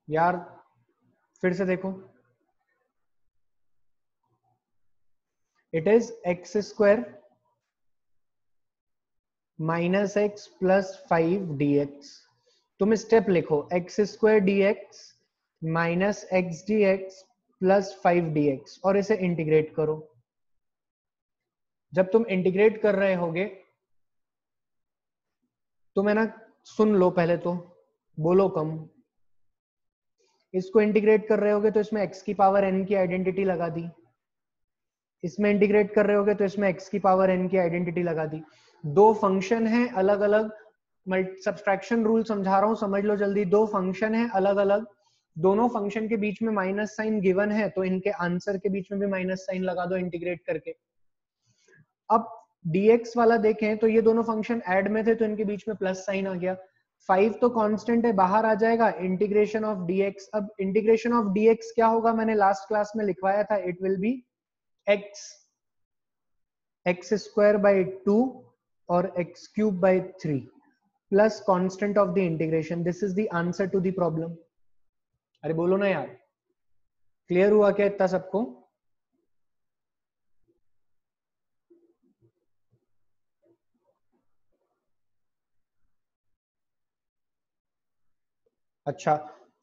यार फिर से देखो, it is x square minus x plus 5 dx। तुम स्टेप लिखो, x square D x minus x D x plus 5 dx और इसे इंटीग्रेट करो। जब तुम इंटीग्रेट कर रहे होगे तो मैं ना, सुन लो पहले तो, बोलो कम। इसको इंटीग्रेट कर रहे होगे तो इसमें x की पावर n की आइडेंटिटी लगा दी, इसमें इंटीग्रेट कर रहे होगे तो इसमें x की पावर n की आइडेंटिटी लगा दी। दो फंक्शन है अलग अलग, सब्सट्रैक्शन रूल समझा रहा हूं, समझ लो जल्दी। दो फंक्शन है अलग अलग, दोनों फंक्शन के बीच में माइनस साइन गिवन है, तो इनके आंसर के बीच में भी माइनस साइन लगा दो इंटीग्रेट करके। अब dx वाला देखें तो ये दोनों फंक्शन ऐड में थे तो इनके बीच में प्लस साइन आ गया। 5 तो कांस्टेंट है, बाहर आ जाएगा, इंटीग्रेशन ऑफ dx। अब इंटीग्रेशन ऑफ dx क्या होगा, मैंने लास्ट क्लास में लिखवाया था, it will be x square by 2 और x cube by 3 plus constant of the integration. This is the answer to the problem. अरे बोलो ना यार, क्लियर हुआ क्या इतना सबको? अच्छा,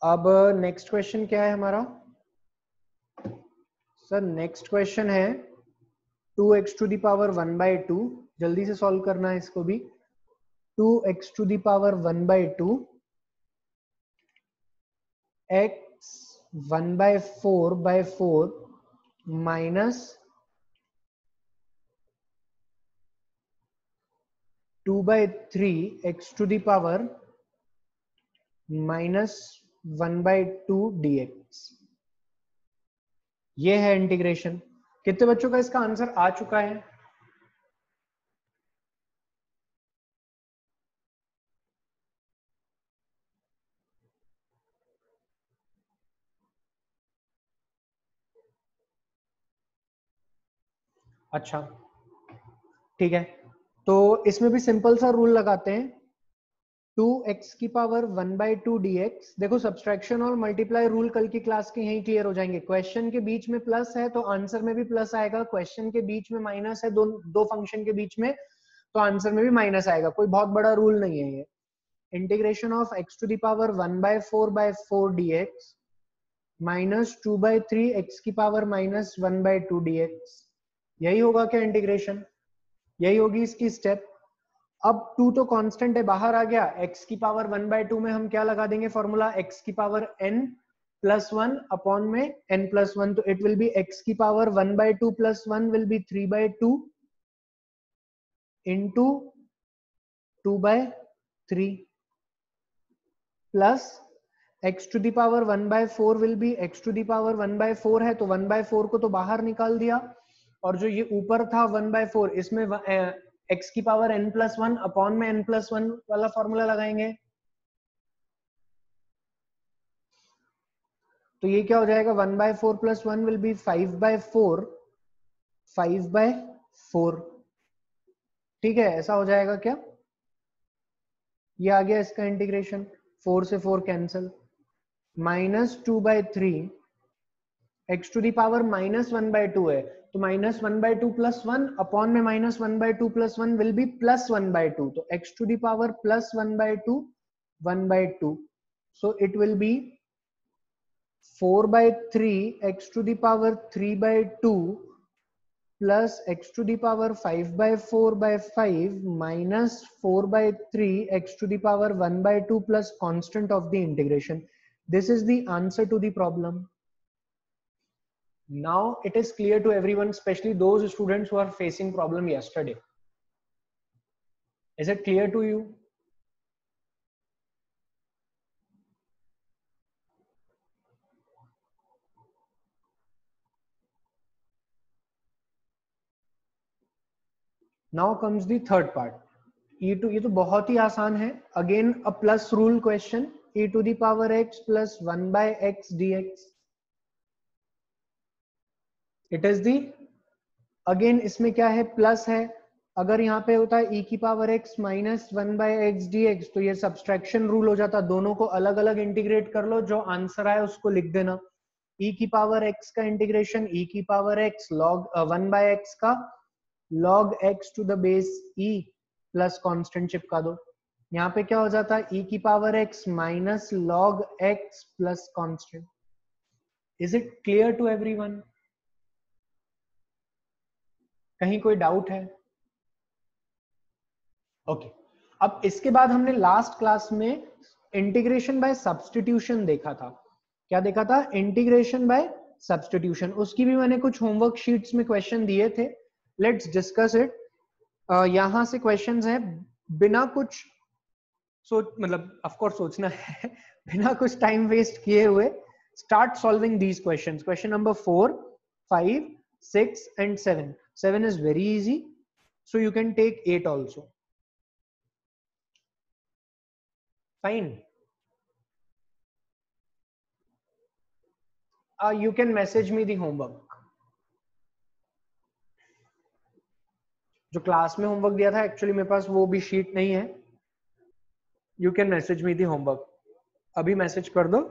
अब नेक्स्ट क्वेश्चन क्या है हमारा? सर नेक्स्ट क्वेश्चन है 2x टू द पावर 1/2। जल्दी से सॉल्व करना है इसको भी। 2x to the power 1/2 x 1/4/4 minus 2/3 x to the power -1/2 dx। ये है इंटीग्रेशन। कितने बच्चों का इसका आंसर आ चुका है? अच्छा ठीक है, तो इसमें भी सिंपल सा रूल लगाते हैं। 2x की पावर 1/2 dx। देखो सब्सट्रैक्शन और मल्टीप्लाई रूल कल की क्लास के यहीं क्लियर हो जाएंगे। क्वेश्चन के बीच में प्लस है तो आंसर में भी प्लस आएगा, क्वेश्चन के बीच में माइनस है, दो फंक्शन के बीच में, तो आंसर में भी माइनस आएगा। कोई बहुत बड़ा रूल नहीं है ये। Integration of x to the power 1/4/4 dx minus 2/3 x की पावर -1/2 dx। यही होगा क्या इंटीग्रेशन? यही होगी इसकी स्टेप। अब 2 तो कांस्टेंट है, बाहर आ गया। x की पावर 1/2 में हम क्या लगा देंगे फॉर्मूला, x की पावर n प्लस 1 अपॉन में n प्लस 1, तो इट विल बी x की power 1/2 plus 1 will be 3/2 into 2/3 plus x to the power 1/4 will be, x to the power 1/4 है तो 1/4 को तो बाहर निकाल दिया, और जो ये ऊपर था 1/4 इसमें x की पावर n प्लस 1 अपॉन में n प्लस 1 वाला फॉर्मूला लगाएंगे। तो ये क्या हो जाएगा, 1/4 प्लस 1 विल बी 5/4, 5/4। ठीक है, ऐसा हो जाएगा क्या? ये आ गया इसका इंटीग्रेशन, 4 से 4 cancel, -2/3 x to the power -1/2 है तो -1/2 प्लस 1 अपॉन में -1/2 प्लस 1 विल बी +1/2, तो x to the power +1/2 1/2, so it will be 4/3 x to the power 3/2 plus x to the power 5/4/5 minus 4/3 x to the power 1/2 plus constant of the integration. This is the answer to the problem. Now it is clear to everyone, especially those students who are facing problem yesterday. Is it clear to you? Now comes the third part. ये तो बहुत ही आसान है। Again a plus rule question, e to the power x plus 1/x dx. It is the, again इसमें क्या है, plus है अगर यहाँ पे होता है e की power x minus 1/x dx, तो ये सब्सट्रैक्शन रूल हो जाता, दोनों को अलग अलग इंटीग्रेट कर लो, जो आंसर आए उसको लिख देना। e की पावर x का इंटीग्रेशन e की पावर x log 1/x का log x to the base e plus constant चिपका दो। यहाँ पे क्या हो जाता है, e की power x minus log x plus constant. Is it clear to everyone? कहीं कोई डाउट है? ओके अब इसके बाद हमने लास्ट क्लास में इंटीग्रेशन बाय सब्स्टिट्यूशन देखा था। क्या देखा था? Integration by substitution. उसकी भी मैंने कुछ होमवर्क शीट्स में क्वेश्चन दिए थे, लेट्स डिस्कस इट। यहां से क्वेश्चंस हैं, बिना कुछ सोच मतलब ऑफ कोर्स सोचना है बिना कुछ टाइम वेस्ट किए हुए start solving these questions. Question number 4, 5, 6 and 7। 7 is very easy, so you can take 8 also. Fine. You can message me the homework. जो क्लास में होमवर्क दिया था, एक्चुअली मेरे पास वो भी शीट नहीं है। You can message me the homework, अभी मैसेज कर दो।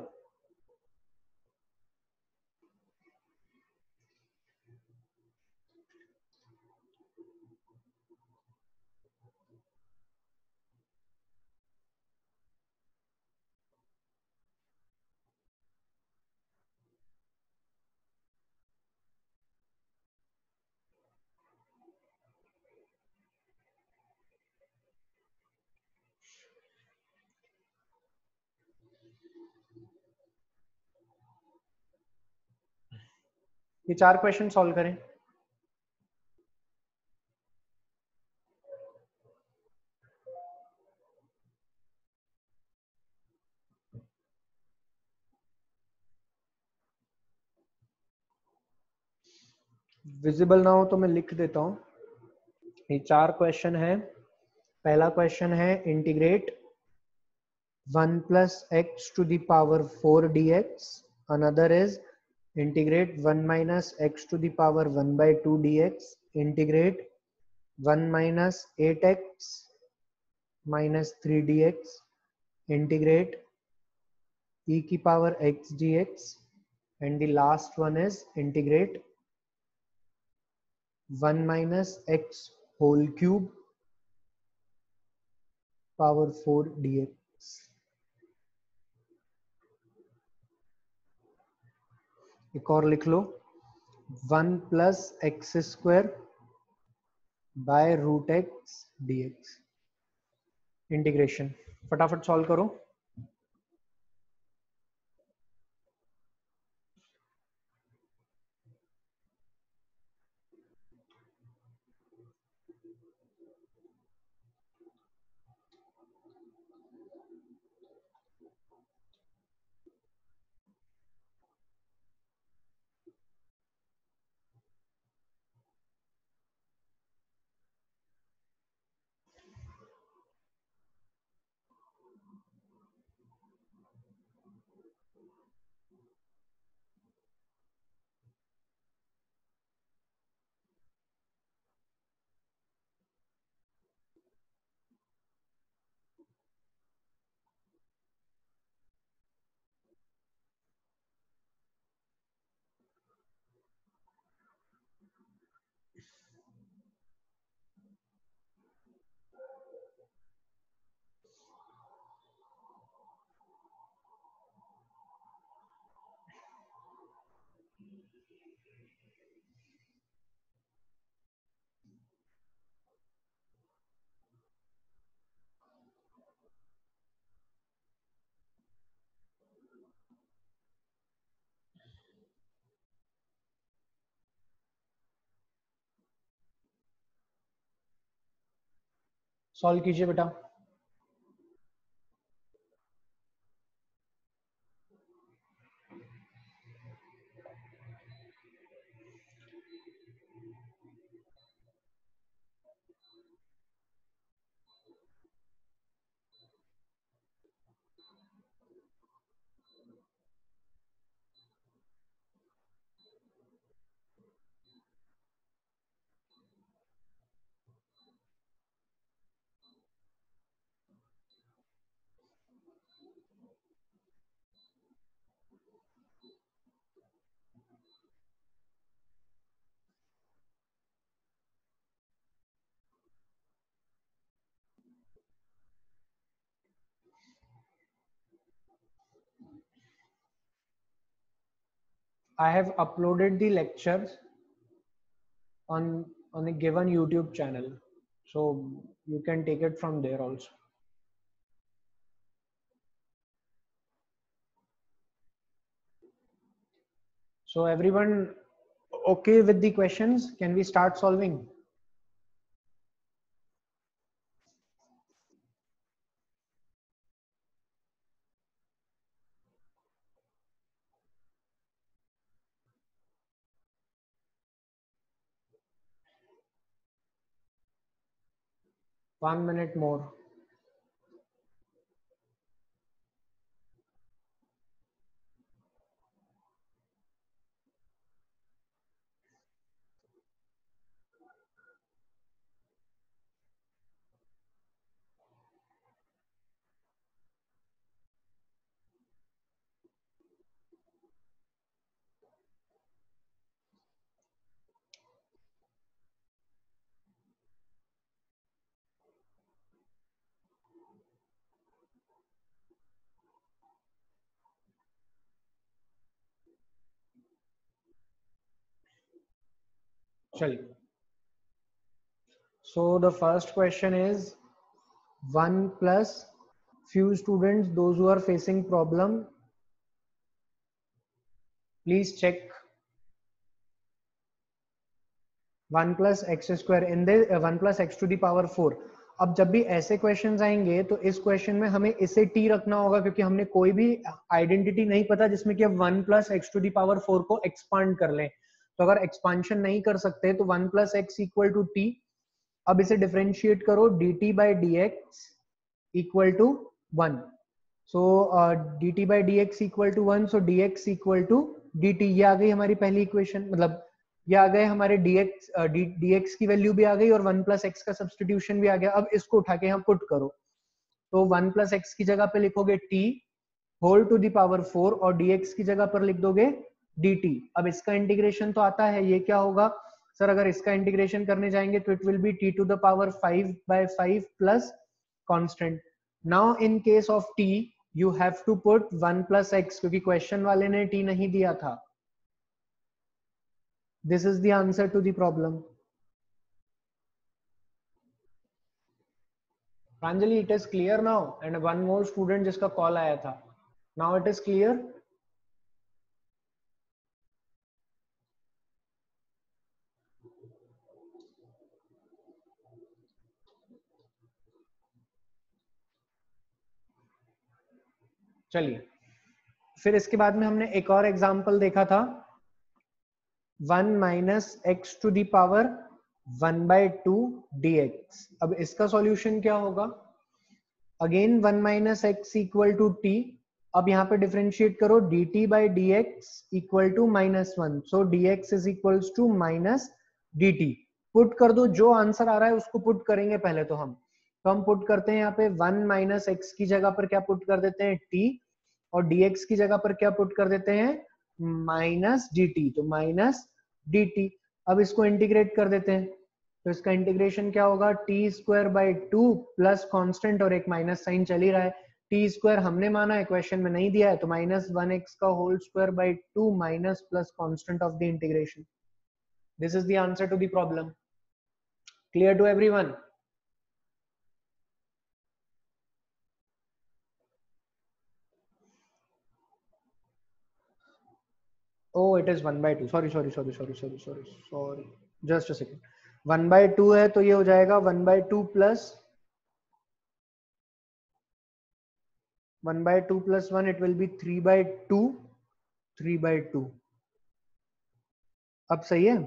ये 4 क्वेश्चन सॉल्व करें। विजिबल ना हो तो मैं लिख देता हूं। ये 4 क्वेश्चन है। पहला क्वेश्चन है integrate 1 plus x to the power 4 dx. Another is integrate 1 minus x to the power 1 by 2 dx. Integrate 1 minus 8x minus 3 dx. Integrate e की power x dx. And the last one is integrate 1 minus x whole cube power 4 dx. एक और लिख लो, 1 plus x square by root x dx. Integration फटाफट solve करो। Solve कीजिए बेटा। I have uploaded the lectures on a given YouTube channel, so you can take it from there also. So everyone okay with the questions? Can we start solving? One minute more. चलिए. So the first question is 1 plus few students, those who are facing problem, please check 1 plus x square in the 1 plus x to the power 4. अब जब भी ऐसे questions आएंगे तो इस question में हमें इसे t रखना होगा, क्योंकि हमने कोई भी आइडेंटिटी नहीं पता जिसमें कि 1 plus x to the power 4 को एक्सपांड कर लें. तो अगर एक्सपांशन नहीं कर सकते तो 1 plus x equal to t. अब इसे डिफरेंशिएट करो, dt by dx equal to 1. So dt by dx equal to 1, so dx equal to dt. ये आ गई हमारी पहली इक्वेशन, मतलब ये आ गए हमारे dx की वैल्यू भी आ गई और 1 plus x का सब्स्टिट्यूशन भी आ गया. अब इसको उठा के यहाँ पुट करो, तो 1 plus x की जगह पे लिखोगे t whole to the power 4 और dx की जगह पर लिख दोगे dt. अब इसका इंटीग्रेशन तो आता है, ये क्या होगा सर? अगर इसका इंटीग्रेशन करने जाएंगे तो it will be t to the power 5 by 5 plus constant. Now in case of t you have to put 1 plus x, क्योंकि क्वेश्चन वाले ने t नहीं दिया था. This is the answer to the problem. Pranjali, it is clear now, and one more student जिसका call आया था. Now it is clear. चलिए, फिर इसके बाद में हमने एक और एग्जांपल देखा था 1 minus x to the power 1 by 2 dx. अब इसका सॉल्यूशन क्या होगा? Again 1 minus x equal to t. अब यहाँ पे डिफरेंशिएट करो, dt by dx equal to -1. So dx is equals to minus dt. Put कर दो, जो आंसर आ रहा है उसको पुट करेंगे पहले तो हम. तो हम पुट करते हैं यहाँ पे 1 minus x की जगह पर क्या पुट कर देते हैं? t. और dx की जगह पर क्या पुट कर देते हैं? Minus dt. तो माइनस dt. अब इसको इंटीग्रेट कर देते हैं, तो इसका इंटीग्रेशन क्या होगा? T square by 2 plus constant और एक माइनस साइन चल ही रहा है. टी स्क्वायर हमने माना है, क्वेश्चन में नहीं दिया है, तो -1x का whole square by 2 minus plus constant of the integration. This is the answer to the problem. Clear to everyone? Oh, it is 1 by 2. Sorry. Just a second. 1 by 2 है तो ये हो जाएगा 1 by 2 plus 1 by 2 plus 1. It will be 3 by 2. 3 by 2. अब सही है?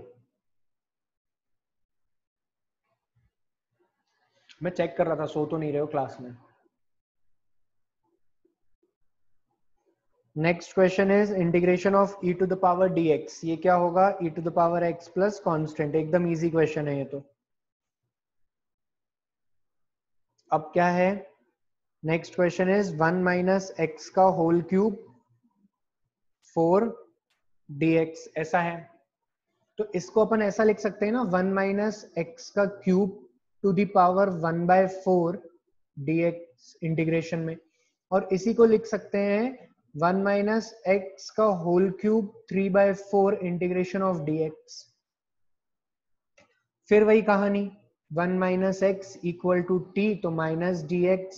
मैं check कर रहा था, सो तो नहीं रहे हो क्लास में. Next question is integration of e to the power dx. ये क्या होगा? e to the power x plus constant. एकदम इजी क्वेश्चन है ये तो. अब क्या है? Next question is 1 minus x का होल क्यूब 4 dx. ऐसा है तो इसको अपन ऐसा लिख सकते हैं ना, 1 माइनस x का cube to the power 1 by 4 dx integration में. और इसी को लिख सकते हैं 1 माइनस एक्स का whole cube 3/4 integration of dx। फिर वही कहानी, 1 minus x equal to t, तो माइनस dx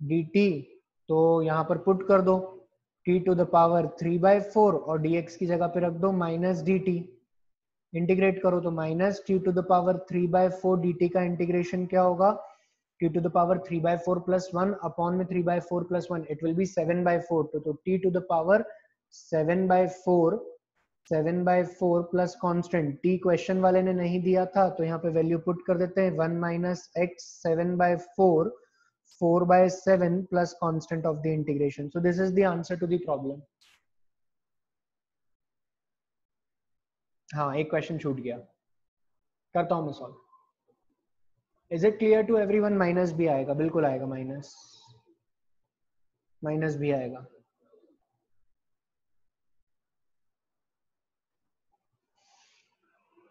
dt, तो यहां पर पुट कर दो t टू द पावर 3/4 और dx की जगह पे रख दो माइनस dt। इंटीग्रेट करो तो minus t to the power 3/4 dt का इंटीग्रेशन क्या होगा, t to the power 3/4 plus 1 upon में 3/4 plus 1, it will be 7/4, तो t to the power 7/4 plus constant, t question वाले ने नहीं दिया था तो यहाँ पे वैल्यू पुट कर देते हैं 1 minus x 7/4 4/7 plus constant of the integration. So this is the answer to the problem. हाँ, एक क्वेश्चन छूट गया, करता हूं मैं solve. Is it clear to everyone? Minus भी आएगा, बिल्कुल आएगा, माइनस भी आएगा।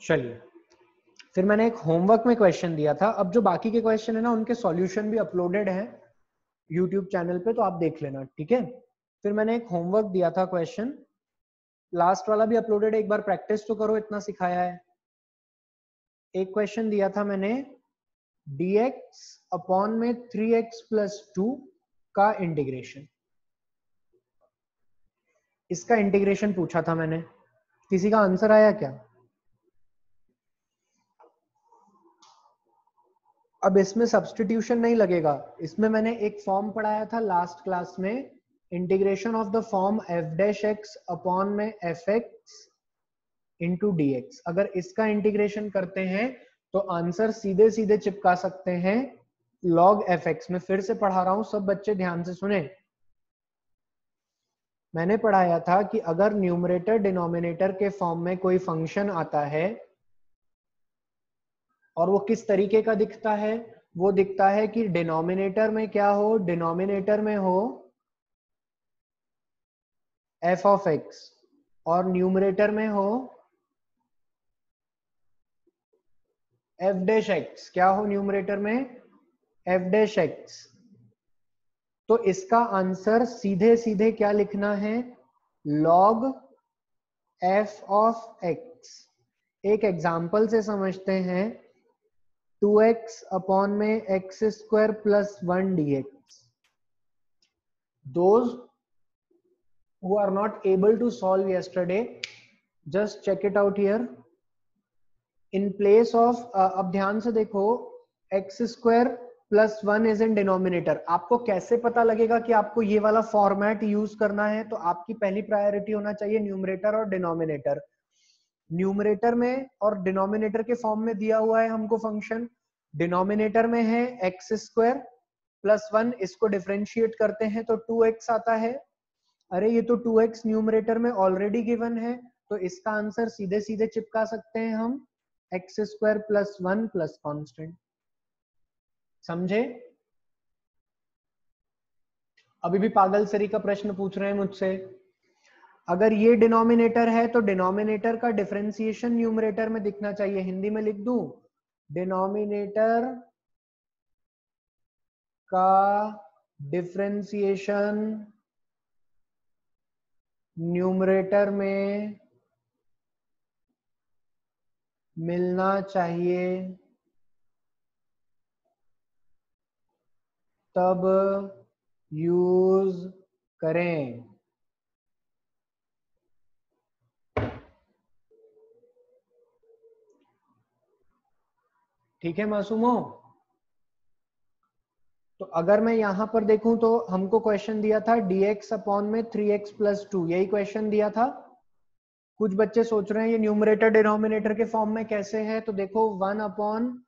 चलिए, फिर मैंने एक होमवर्क में क्वेश्चन दिया था। अब जो बाकी के क्वेश्चन है ना, उनके सॉल्यूशन भी अपलोडेड हैं यूट्यूब चैनल पे, तो आप देख लेना, ठीक है। फिर मैंने एक होमवर्क दिया था क्वेश्चन, लास्ट वाला भी अपलोडेड है, एक बार प्रैक्टिस तो करो, इतना सिखाया है। एक क्वेश्चन दिया था मैंने, dx अपॉन में 3x प्लस 2 का इंटीग्रेशन, इसका इंटीग्रेशन पूछा था मैंने। किसी का आंसर आया क्या? अब इसमें सब्स्टिट्यूशन नहीं लगेगा, इसमें मैंने एक फॉर्म पढ़ाया था लास्ट क्लास में, integration of the form f dash x upon में fx इंटू dx। अगर इसका इंटीग्रेशन करते हैं तो आंसर सीधे सीधे चिपका सकते हैं log fx। मैं फिर से पढ़ा रहा हूं, सब बच्चे ध्यान से सुने। मैंने पढ़ाया था कि अगर न्यूमरेटर डिनोमिनेटर के फॉर्म में कोई फंक्शन आता है और वो किस तरीके का दिखता है, वो दिखता है कि डिनोमिनेटर में क्या हो, डिनोमिनेटर में हो f ऑफ x और न्यूमरेटर में हो f डैश x। क्या हो न्यूमरेटर में? f dash x। तो इसका आंसर सीधे सीधे क्या लिखना है, log f ऑफ x। एक एग्जाम्पल से समझते हैं, 2x अपॉन में x square plus 1 dx। Those who are not able to solve yesterday, just check it out here. In place of अब ध्यान से देखो, x square plus 1 is in denominator. आपको कैसे पता लगेगा कि आपको ये वाला फॉर्मेट यूज करना है? तो आपकी पहली प्रायोरिटी होना चाहिए न्यूमरेटर और डिनोमिनेटर। न्यूमरेटर में और डिनोमिनेटर के फॉर्म में दिया हुआ है हमको फंक्शन, डिनोमिनेटर में है एक्स स्क्वायर प्लस 1, इसको डिफरेंशिएट करते हैं तो 2x आता है। अरे ये तो 2x न्यूमरेटर में ऑलरेडी गिवन है, तो इसका आंसर सीधे सीधे चिपका सकते हैं हम x square plus 1 plus constant. समझे? अभी भी पागल सरी का प्रश्न पूछ रहे हैं मुझसे। अगर ये डिनोमिनेटर है तो डिनोमिनेटर का डिफरेंशिएशन न्यूमरेटर में दिखना चाहिए। हिंदी में लिख दूं, डिनोमिनेटर का डिफरेंशिएशन न्यूमरेटर में मिलना चाहिए, तब यूज करें। ठीक है मासूमो? तो अगर मैं यहां पर देखूं तो हमको क्वेश्चन दिया था dx अपॉन में 3x प्लस 2, यही क्वेश्चन दिया था। कुछ बच्चे सोच रहे हैं ये न्यूमरेटर डिनोमिनेटर के फॉर्म में कैसे है, तो देखो 1 upon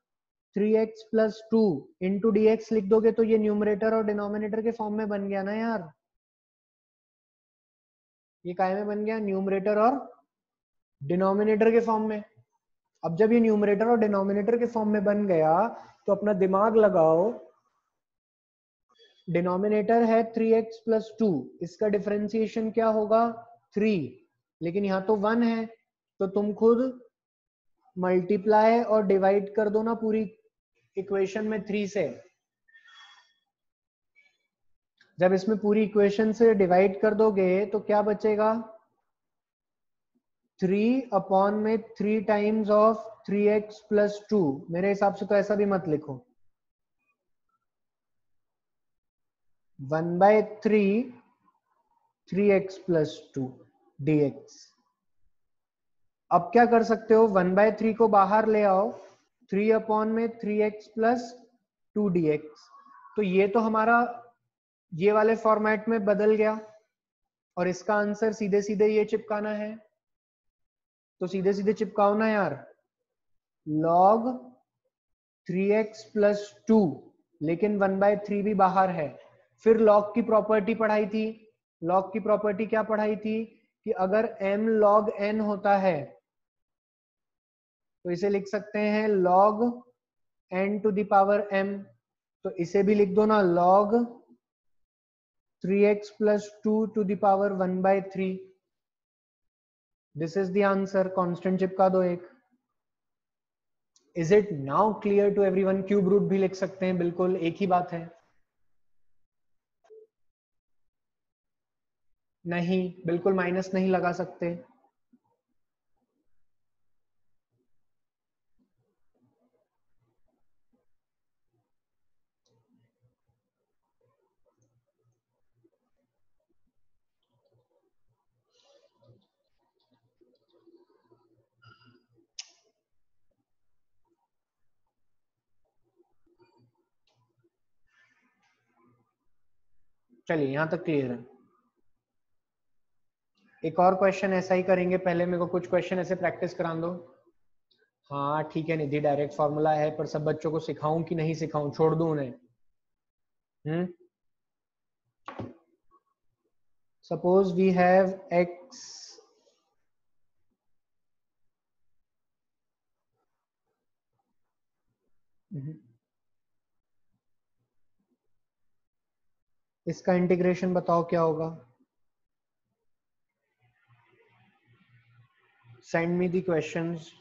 3x plus 2 into dx लिख दोगे तो ये न्यूमरेटर और डिनोमिनेटर के फॉर्म में बन गया ना यार। ये काय में बन गया? न्यूमरेटर और डिनोमिनेटर के फॉर्म में। अब जब ये न्यूमरेटर और डिनोमिनेटर के फॉर्म में बन गया तो अपना दिमाग लगाओ, डिनोमिनेटर है 3x प्लस 2, इसका डिफरेंशिएशन क्या होगा? 3, लेकिन यहाँ तो 1 है, तो तुम खुद मल्टीप्लाई और डिवाइड कर दो ना पूरी इक्वेशन में 3 से। जब इसमें पूरी इक्वेशन से डिवाइड कर दोगे तो क्या बचेगा, 3 अपॉन में 3 टाइम्स ऑफ 3x प्लस 2। मेरे हिसाब से तो ऐसा भी मत लिखो, 1/3 3x प्लस 2 dx। अब क्या कर सकते हो, 1/3 को बाहर ले आओ, 3 अपॉन में 3x प्लस 2 dx। तो ये तो हमारा ये वाले फॉर्मेट में बदल गया, और इसका आंसर सीधे सीधे ये चिपकाना है। तो सीधे सीधे चिपकाओ ना यार, log 3x प्लस 2, लेकिन 1/3 भी बाहर है। फिर log की प्रॉपर्टी पढ़ाई थी। log की प्रॉपर्टी क्या पढ़ाई थी कि अगर m log n होता है तो इसे लिख सकते हैं log n to the power m। तो इसे भी लिख दो ना, log 3x plus 2 to the power 1/3। This is the answer. Constant चिपका दो एक। Is it now clear to everyone? Cube root भी लिख सकते हैं, बिल्कुल एक ही बात है। नहीं, बिल्कुल माइनस नहीं लगा सकते। चलिए यहां तक क्लियर है। एक और क्वेश्चन ऐसा ही करेंगे, पहले मेरे को कुछ क्वेश्चन ऐसे प्रैक्टिस करा दो। हाँ ठीक है निधि, डायरेक्ट फॉर्मूला है, पर सब बच्चों को सिखाऊं कि नहीं सिखाऊं, छोड़ दूं उन्हें? सपोज वी हैव x, इसका इंटीग्रेशन बताओ क्या होगा। Send me the questions.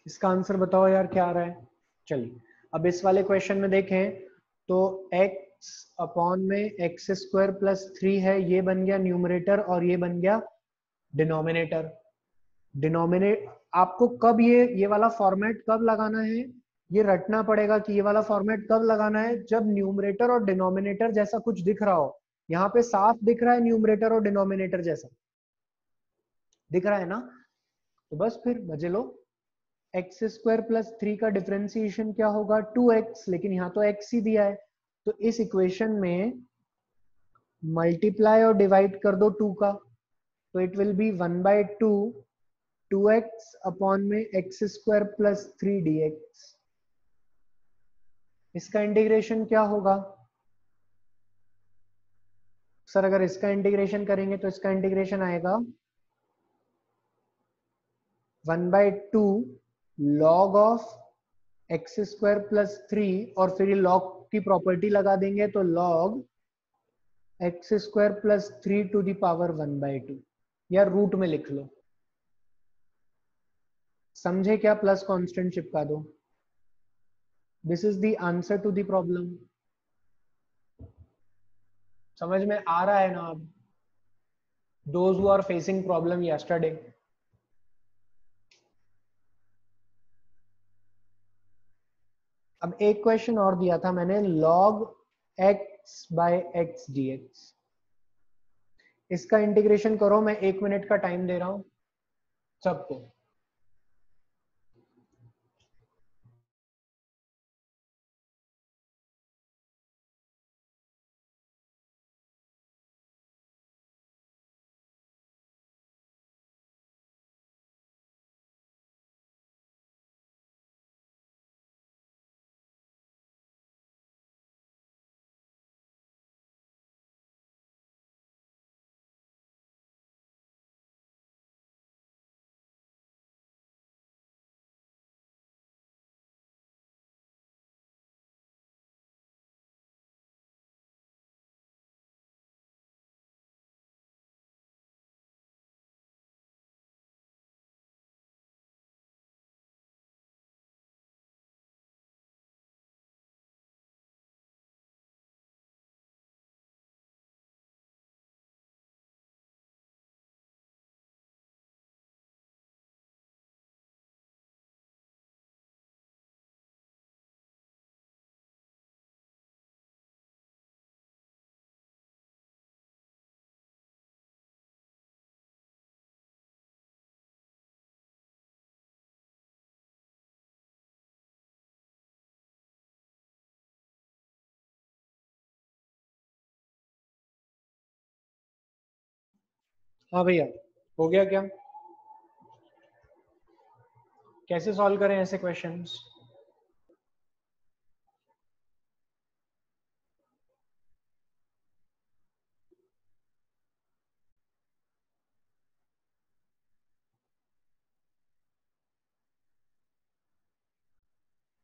इसका आंसर बताओ यार क्या आ रहा है। चलिए अब इस वाले क्वेश्चन में देखें तो x अपॉन में एक्स स्क्वायर प्लस 3 है, ये बन गया न्यूमरेटर और ये बन गया डिनोमिनेटर। डिनोमिनेट आपको कब ये वाला फॉर्मेट कब लगाना है, ये रटना पड़ेगा कि ये वाला फॉर्मेट कब लगाना है, जब न्यूमरेटर और डिनोमिनेटर जैसा कुछ दिख रहा हो। यहाँ पे साफ दिख रहा है न्यूमरेटर और डिनोमिनेटर जैसा दिख रहा है ना, तो बस फिर मजे लो। एक्स स्क्वायर प्लस 3 का डिफरेंशिएशन क्या होगा, 2x, लेकिन यहाँ तो x ही दिया है, तो इस इक्वेशन में मल्टीप्लाई और डिवाइड कर दो 2 का, तो it will B 1/2 2x upon में एक्स स्क्वायर प्लस 3 dx। इसका इंटीग्रेशन क्या होगा सर? अगर इसका इंटीग्रेशन करेंगे तो इसका इंटीग्रेशन आएगा 1/2 log of x square plus 3, और फिर log की प्रॉपर्टी लगा देंगे तो log x square plus 3 to the power 1/2, या रूट में लिख लो। समझे क्या? प्लस कांस्टेंट चिपका दो। This is the answer to the problem. समझ में आ रहा है ना अब? Those who are facing problem yesterday. अब एक क्वेश्चन और दिया था मैंने, log x by x dx। इसका इंटीग्रेशन करो, मैं 1 मिनट का टाइम दे रहा हूं सबको। हाँ भैया, हो गया क्या? कैसे सॉल्व करें ऐसे क्वेश्चंस?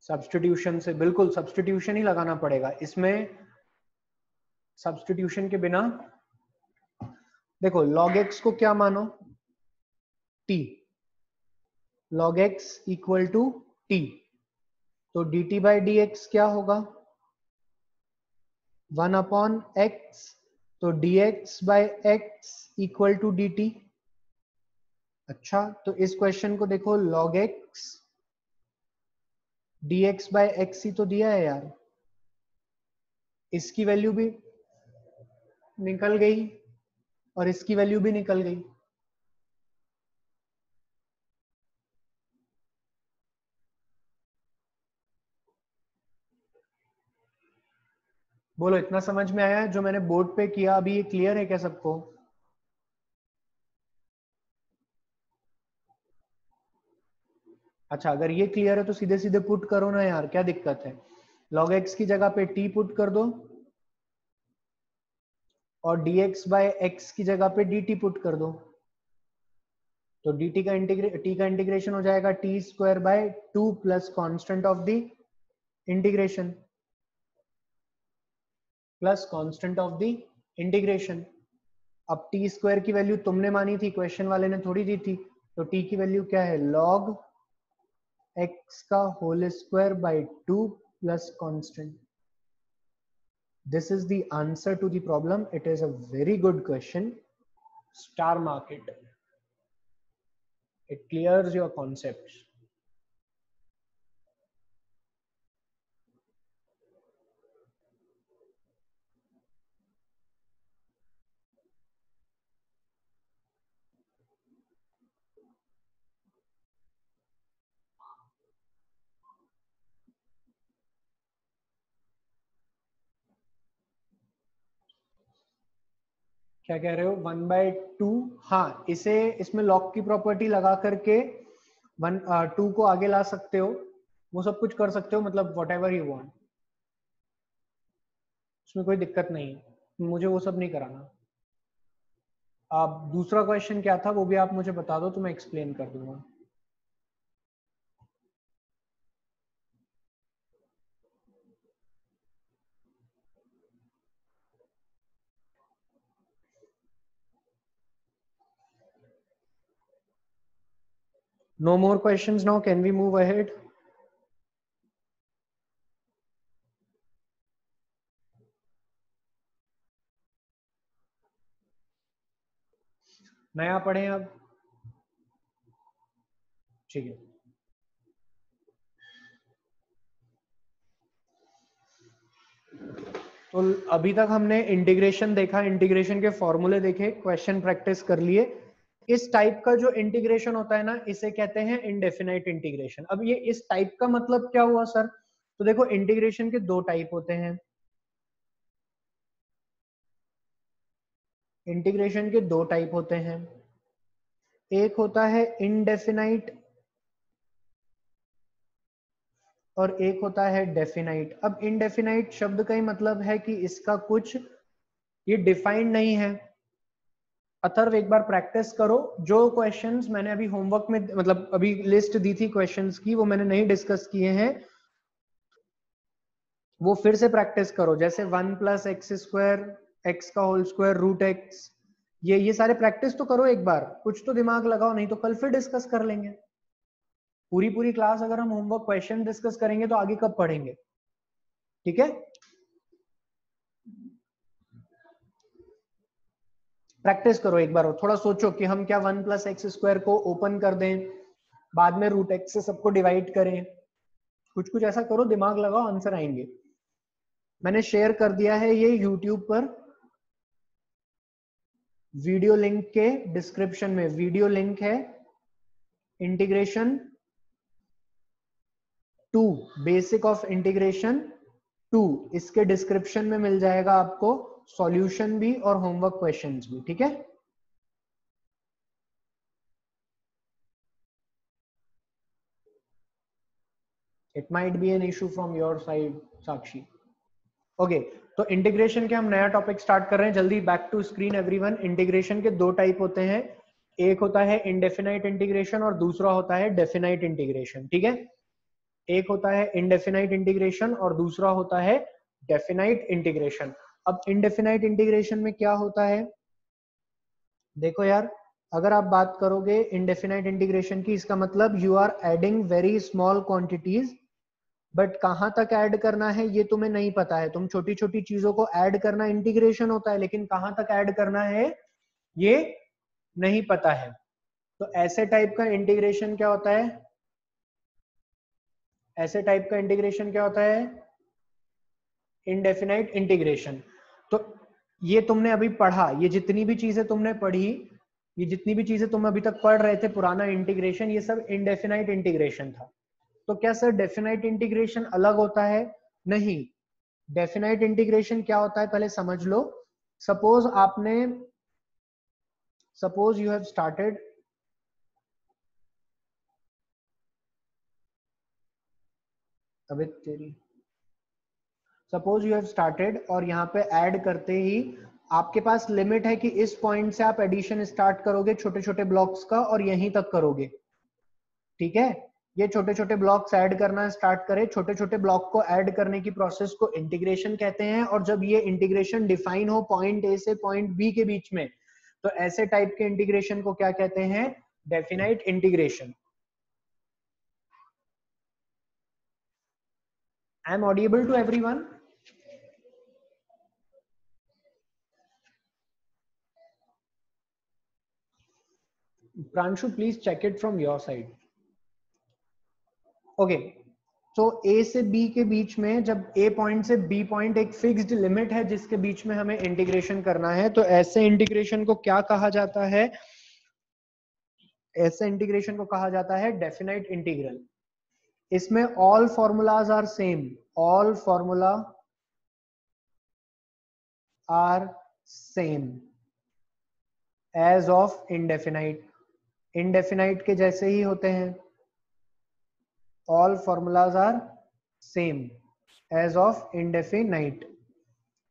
सब्स्टिट्यूशन से, बिल्कुल सब्स्टिट्यूशन ही लगाना पड़ेगा इसमें। सब्स्टिट्यूशन के बिना देखो, log x को क्या मानो? t। log x equal to t, तो dt बाई dx क्या होगा? 1/x, तो dx by x equal to dt। अच्छा, तो इस क्वेश्चन को देखो, log x dx by x ही तो दिया है यार। इसकी वैल्यू भी निकल गई और इसकी वैल्यू भी निकल गई। बोलो, इतना समझ में आया? जो मैंने बोर्ड पे किया अभी, ये क्लियर है क्या सबको? अच्छा, अगर ये क्लियर है तो सीधे सीधे पुट करो ना यार, क्या दिक्कत है? log x की जगह पे t पुट कर दो और dx बाय x की जगह पे dt पुट कर दो। तो dt का t का इंटीग्रेशन हो जाएगा t square by 2 plus constant of the integration, plus constant of the integration. अब टी स्क्वायर की वैल्यू तुमने मानी थी, क्वेश्चन वाले ने थोड़ी दी थी। तो टी की वैल्यू क्या है? log x का whole square by 2 plus constant. This is the answer to the problem. It is a very good question. Star mark it. It clears your concepts. क्या कह रहे हो? 1/2? हाँ, इसे इसमें लॉग की प्रॉपर्टी लगा करके 2 को आगे ला सकते हो। वो सब कुछ कर सकते हो, मतलब वॉट एवर यू वॉन्ट, उसमें कोई दिक्कत नहीं है। मुझे वो सब नहीं कराना। अब दूसरा क्वेश्चन क्या था वो भी आप मुझे बता दो तो मैं एक्सप्लेन कर दूंगा। No more questions now. Can we move ahead? नया पढ़ें अब? ठीक है। तो अभी तक हमने इंटीग्रेशन देखा, इंटीग्रेशन के फॉर्मूले देखे, क्वेश्चन प्रैक्टिस कर लिए। इस टाइप का जो इंटीग्रेशन होता है ना, इसे कहते हैं इंडेफिनाइट इंटीग्रेशन। अब ये इस टाइप का मतलब क्या हुआ सर? तो देखो इंटीग्रेशन के दो टाइप होते हैं, इंटीग्रेशन के दो टाइप होते हैं। एक होता है इनडेफिनाइट और एक होता है डेफिनाइट। अब इनडेफिनाइट शब्द का ही मतलब है कि इसका कुछ ये डिफाइंड नहीं है। अथर्व एक बार प्रैक्टिस करो, जो क्वेश्चंस मैंने अभी होमवर्क में मतलब अभी लिस्ट दी थी क्वेश्चंस की, वो मैंने नहीं डिस्कस किए हैं, वो फिर से प्रैक्टिस करो। जैसे 1 + x², x का होल स्क्वायर, रूट x, ये सारे प्रैक्टिस तो करो एक बार, कुछ तो दिमाग लगाओ, नहीं तो कल फिर डिस्कस कर लेंगे। पूरी क्लास अगर हम होमवर्क क्वेश्चन डिस्कस करेंगे तो आगे कब पढ़ेंगे? ठीक है, प्रैक्टिस करो एक बार, थोड़ा सोचो कि हम क्या 1 + x² को ओपन कर दें, बाद में रूट x से सबको डिवाइड करें, कुछ ऐसा करो, दिमाग लगाओ, आंसर आएंगे। मैंने शेयर कर दिया है ये यूट्यूब पर, वीडियो लिंक के डिस्क्रिप्शन में वीडियो लिंक है। इंटीग्रेशन 2, बेसिक ऑफ इंटीग्रेशन 2, इसके डिस्क्रिप्शन में मिल जाएगा आपको सॉल्यूशन भी और होमवर्क क्वेश्चंस भी। ठीक है, it might be an issue from your side Sakshi. Okay, तो इंटीग्रेशन के हम नया टॉपिक स्टार्ट कर रहे हैं, जल्दी बैक टू स्क्रीन एवरीवन। इंटीग्रेशन के दो टाइप होते हैं, एक होता है इनडेफिनाइट इंटीग्रेशन और दूसरा होता है डेफिनाइट इंटीग्रेशन। ठीक है, एक होता है इनडेफिनाइट इंटीग्रेशन और दूसरा होता है डेफिनाइट इंटीग्रेशन। अब इनडेफिनाइट इंटीग्रेशन में क्या होता है, देखो यार, अगर आप बात करोगे इनडेफिनाइट इंटीग्रेशन की, इसका मतलब you are adding very small quantities, but कहां तक ऐड करना है ये तुम्हें नहीं पता है। तुम छोटी छोटी चीजों को ऐड करना इंटीग्रेशन होता है, लेकिन कहां तक ऐड करना है ये नहीं पता है। तो ऐसे टाइप का इंटीग्रेशन क्या होता है, ऐसे टाइप का इंटीग्रेशन क्या होता है, इनडेफिनाइट इंटीग्रेशन। तो ये तुमने अभी पढ़ा, ये जितनी भी चीजें तुमने पढ़ी, ये जितनी भी चीजें तुम अभी तक पढ़ रहे थे, पुराना इंटीग्रेशन, ये सब इनडेफिनाइट इंटीग्रेशन था। तो क्या सर डेफिनाइट इंटीग्रेशन अलग होता है? नहीं, डेफिनाइट इंटीग्रेशन क्या होता है पहले समझ लो। सपोज यू हैव स्टार्टेड, अबे तेरी, सपोज यू हैव स्टार्टेड और यहाँ पे ऐड करते ही आपके पास लिमिट है कि इस पॉइंट से आप एडिशन स्टार्ट करोगे छोटे छोटे ब्लॉक्स का और यहीं तक करोगे। ठीक है, ये छोटे छोटे ब्लॉक्स ऐड करना स्टार्ट करे, छोटे छोटे ब्लॉक को ऐड करने की प्रोसेस को इंटीग्रेशन कहते हैं। और जब ये इंटीग्रेशन डिफाइन हो पॉइंट ए से पॉइंट बी के बीच में, तो ऐसे टाइप के इंटीग्रेशन को क्या कहते हैं, definite integration. I am audible to everyone? Pranshu please check it from your side. Okay, तो ए से बी के बीच में, जब ए पॉइंट से बी पॉइंट एक फिक्स्ड लिमिट है जिसके बीच में हमें इंटीग्रेशन करना है, तो ऐसे इंटीग्रेशन को क्या कहा जाता है, ऐसे इंटीग्रेशन को कहा जाता है डेफिनाइट इंटीग्रल। इसमें all formulas are same, all formula are same as of indefinite, indefinite के जैसे ही होते हैं। All formulas are same as of indefinite.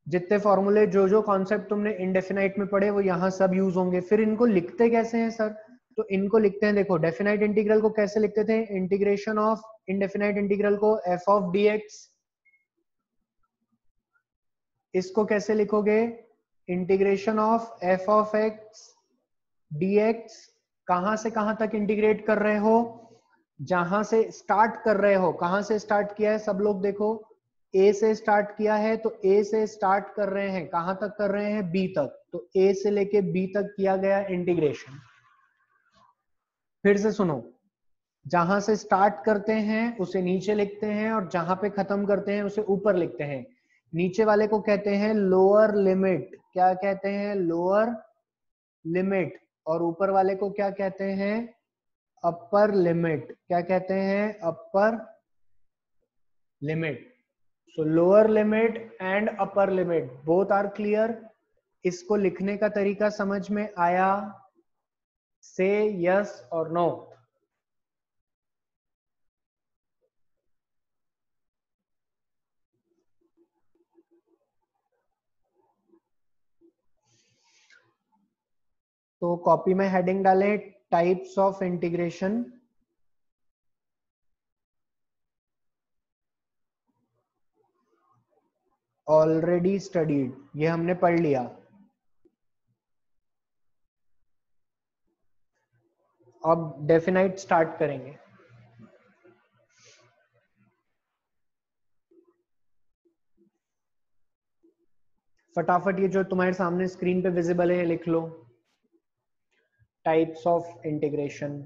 जितने फॉर्मूले, जो कॉन्सेप्ट तुमने इंडेफिनाइट में पढ़े, वो यहाँ सब यूज होंगे। फिर इनको लिखते कैसे हैं सर? तो इनको लिखते हैं, देखो डेफिनाइट इंटीग्रल को कैसे लिखते थे, इंटीग्रेशन ऑफ इंडेफिनाइट इंटीग्रल को एफ ऑफ डी एक्स, इसको कैसे लिखोगे, integration of F of X D x. कहां से कहां तक इंटीग्रेट कर रहे हो, जहां से स्टार्ट कर रहे हो, कहां से स्टार्ट किया है सब लोग देखो, ए से स्टार्ट किया है, तो ए से स्टार्ट कर रहे हैं, कहां तक कर रहे हैं, बी तक, तो ए से लेके बी तक किया गया इंटीग्रेशन। फिर से सुनो, जहां से स्टार्ट करते हैं उसे नीचे लिखते हैं और जहां पे खत्म करते हैं उसे ऊपर लिखते हैं। नीचे वाले को कहते हैं लोअर लिमिट, क्या कहते हैं? Lower limit. और ऊपर वाले को क्या कहते हैं? Upper limit. क्या कहते हैं? Upper limit. So lower limit and upper limit both are clear. इसको लिखने का तरीका समझ में आया? से यस और नो। तो कॉपी में हेडिंग डालें types of integration. Already studied, ये हमने पढ़ लिया। अब डेफिनाइट स्टार्ट करेंगे। फटाफट ये जो तुम्हारे सामने स्क्रीन पे विजिबल है लिख लो, types of integration.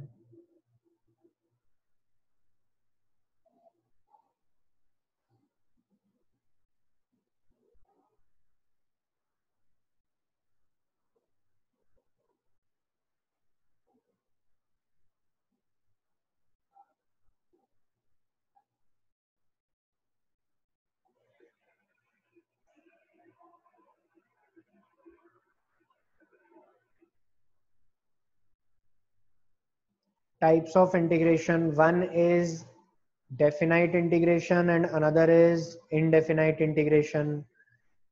Types of integration, one is definite integration and another is indefinite integration.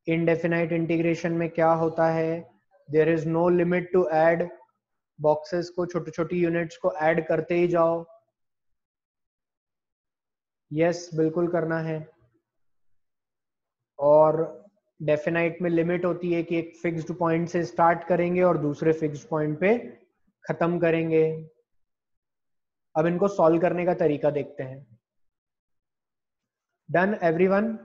Indefinite integration में क्या होता है? There is no limit to add, boxes को छोटी छोटी units को add करते ही जाओ। yes, बिल्कुल करना है। और डेफिनाइट में लिमिट होती है कि एक फिक्स्ड पॉइंट से स्टार्ट करेंगे और दूसरे फिक्स्ड पॉइंट पे खत्म करेंगे। अब इनको सॉल्व करने का तरीका देखते हैं। Done everyone?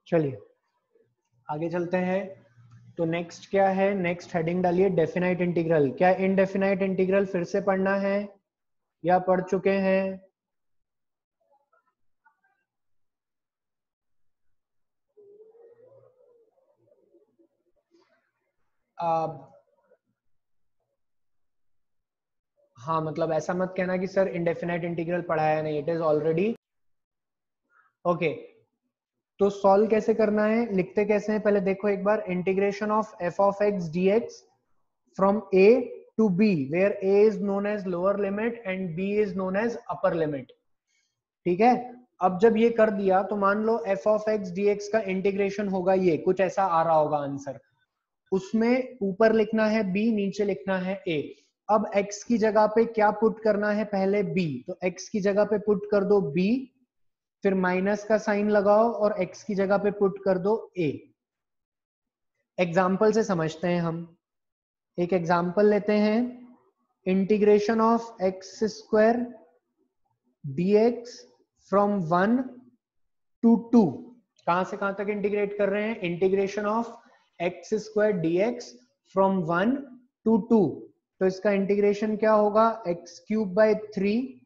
चलिए आगे चलते हैं। तो नेक्स्ट क्या है? नेक्स्ट हेडिंग डालिए डेफिनाइट इंटीग्रल। क्या इनडेफिनाइट इंटीग्रल फिर से पढ़ना है या पढ़ चुके हैं? हाँ, मतलब ऐसा मत कहना कि सर इनडेफिनाइट इंटीग्रल पढ़ाया नहीं, इट इज ऑलरेडी ओके। तो सॉल्व कैसे करना है, लिखते कैसे हैं पहले देखो एक बार। Integration of F of X D X from A to B where A is known as lower limit and B is known as upper limit. ठीक है, अब जब ये कर दिया तो मान लो F of X D X का इंटीग्रेशन होगा, ये कुछ ऐसा आ रहा होगा आंसर। उसमें ऊपर लिखना है b, नीचे लिखना है a। अब x की जगह पे क्या पुट करना है? पहले b, तो x की जगह पे पुट कर दो b, फिर माइनस का साइन लगाओ और x की जगह पे पुट कर दो a। एग्जाम्पल से समझते हैं हम। एक एग्जाम्पल लेते हैं, integration of x square dx from 1 to 2। कहां से कहां तक इंटीग्रेट कर रहे हैं? Integration of x square dx from 1 to 2। तो इसका इंटीग्रेशन क्या होगा? X cube by 3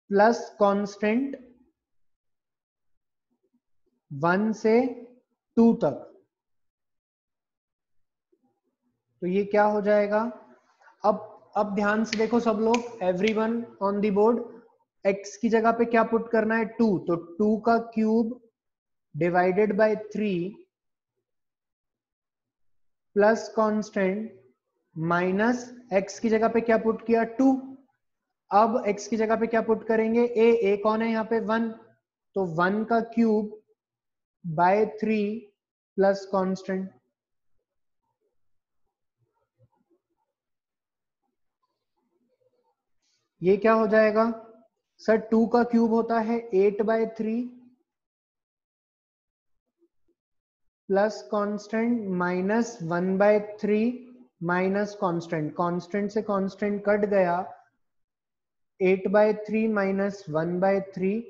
plus constant 1 से 2 तक। तो ये क्या हो जाएगा? अब ध्यान से देखो सब लोग, everyone on the board. x की जगह पे क्या पुट करना है? 2, तो 2 का cube divided by 3 plus constant minus x की जगह पे क्या पुट किया 2। अब x की जगह पे क्या पुट करेंगे a कौन है यहाँ पे 1, तो 1 का क्यूब बाय 3 प्लस कांस्टेंट। ये क्या हो जाएगा सर, 2 का क्यूब होता है 8/3 plus constant minus 1/3 minus constant, constant से कांस्टेंट कट गया, 8/3 माइनस 1/3,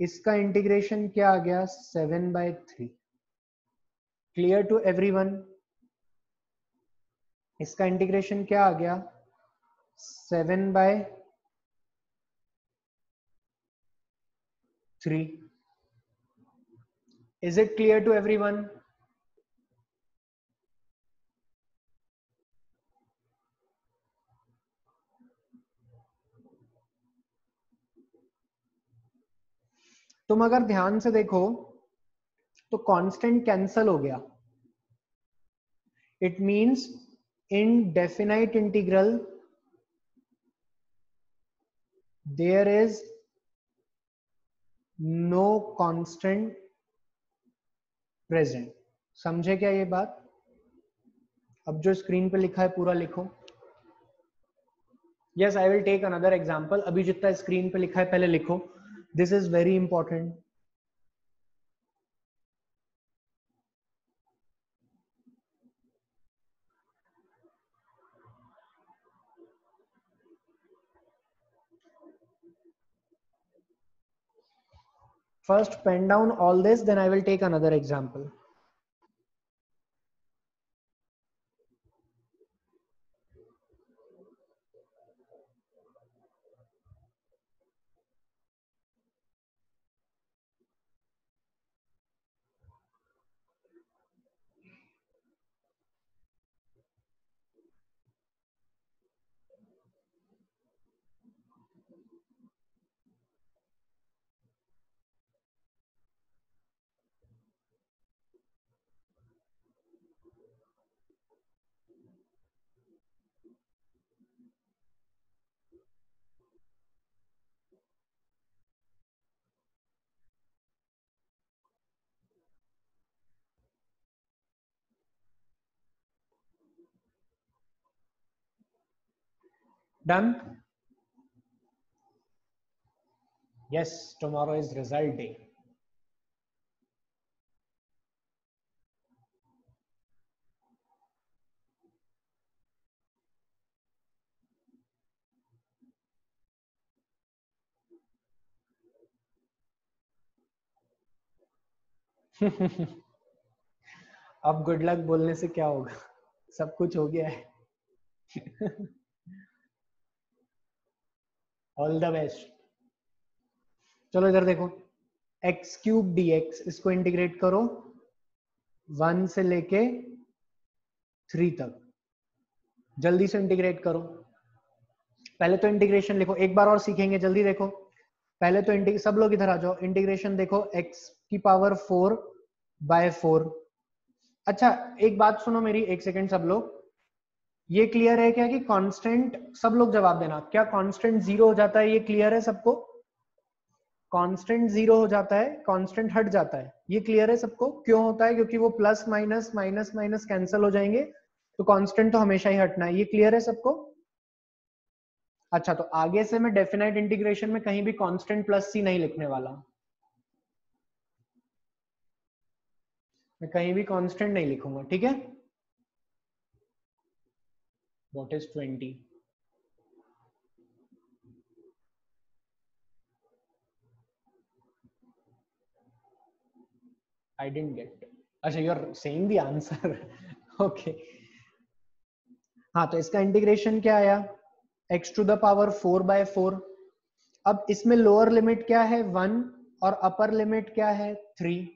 इसका इंटीग्रेशन क्या आ गया 7/3। Clear to everyone? इसका इंटीग्रेशन क्या आ गया 7/3। Is it clear to everyone? तुम अगर ध्यान से देखो तो कांस्टेंट कैंसल हो गया। It means in definite integral there is no constant present। समझे क्या ये बात? अब जो स्क्रीन पे लिखा है पूरा लिखो। Yes, I will take another example. अभी जितना स्क्रीन पे लिखा है पहले लिखो, this is very important. First pen down all this, then I will take another example. Done? Yes, tomorrow is result day. अब गुड लक बोलने से क्या होगा, सब कुछ हो गया है। All the best. चलो इधर देखो, एक्स क्यूब डी एक्स, इसको इंटीग्रेट करो 1 से लेके 3 तक। जल्दी से इंटीग्रेट करो। पहले तो इंटीग्रेशन लिखो, एक बार और सीखेंगे, जल्दी देखो। पहले तो सब लोग इधर आ जाओ, इंटीग्रेशन देखो x की पावर 4/4। अच्छा एक बात सुनो मेरी, एक सेकेंड सब लोग, ये क्लियर है क्या कि कांस्टेंट, सब लोग जवाब देना, क्या कांस्टेंट 0 हो जाता है? ये क्लियर है सबको? कांस्टेंट 0 हो जाता है, कांस्टेंट हट जाता है, ये क्लियर है सबको? क्यों होता है? क्योंकि वो plus minus minus minus cancel हो जाएंगे, तो कांस्टेंट तो हमेशा ही हटना है। ये क्लियर है सबको? अच्छा, तो आगे से मैं डेफिनेट इंटीग्रेशन में कहीं भी कांस्टेंट प्लस सी नहीं लिखने वाला, मैं कहीं भी कांस्टेंट नहीं लिखूंगा, ठीक है? What is 20? I didn't get. अच्छा, you are saying the answer. Okay, हाँ, तो इसका इंटीग्रेशन क्या आया x टू द पावर 4/4। अब इसमें लोअर लिमिट क्या है 1 और अपर लिमिट क्या है 3।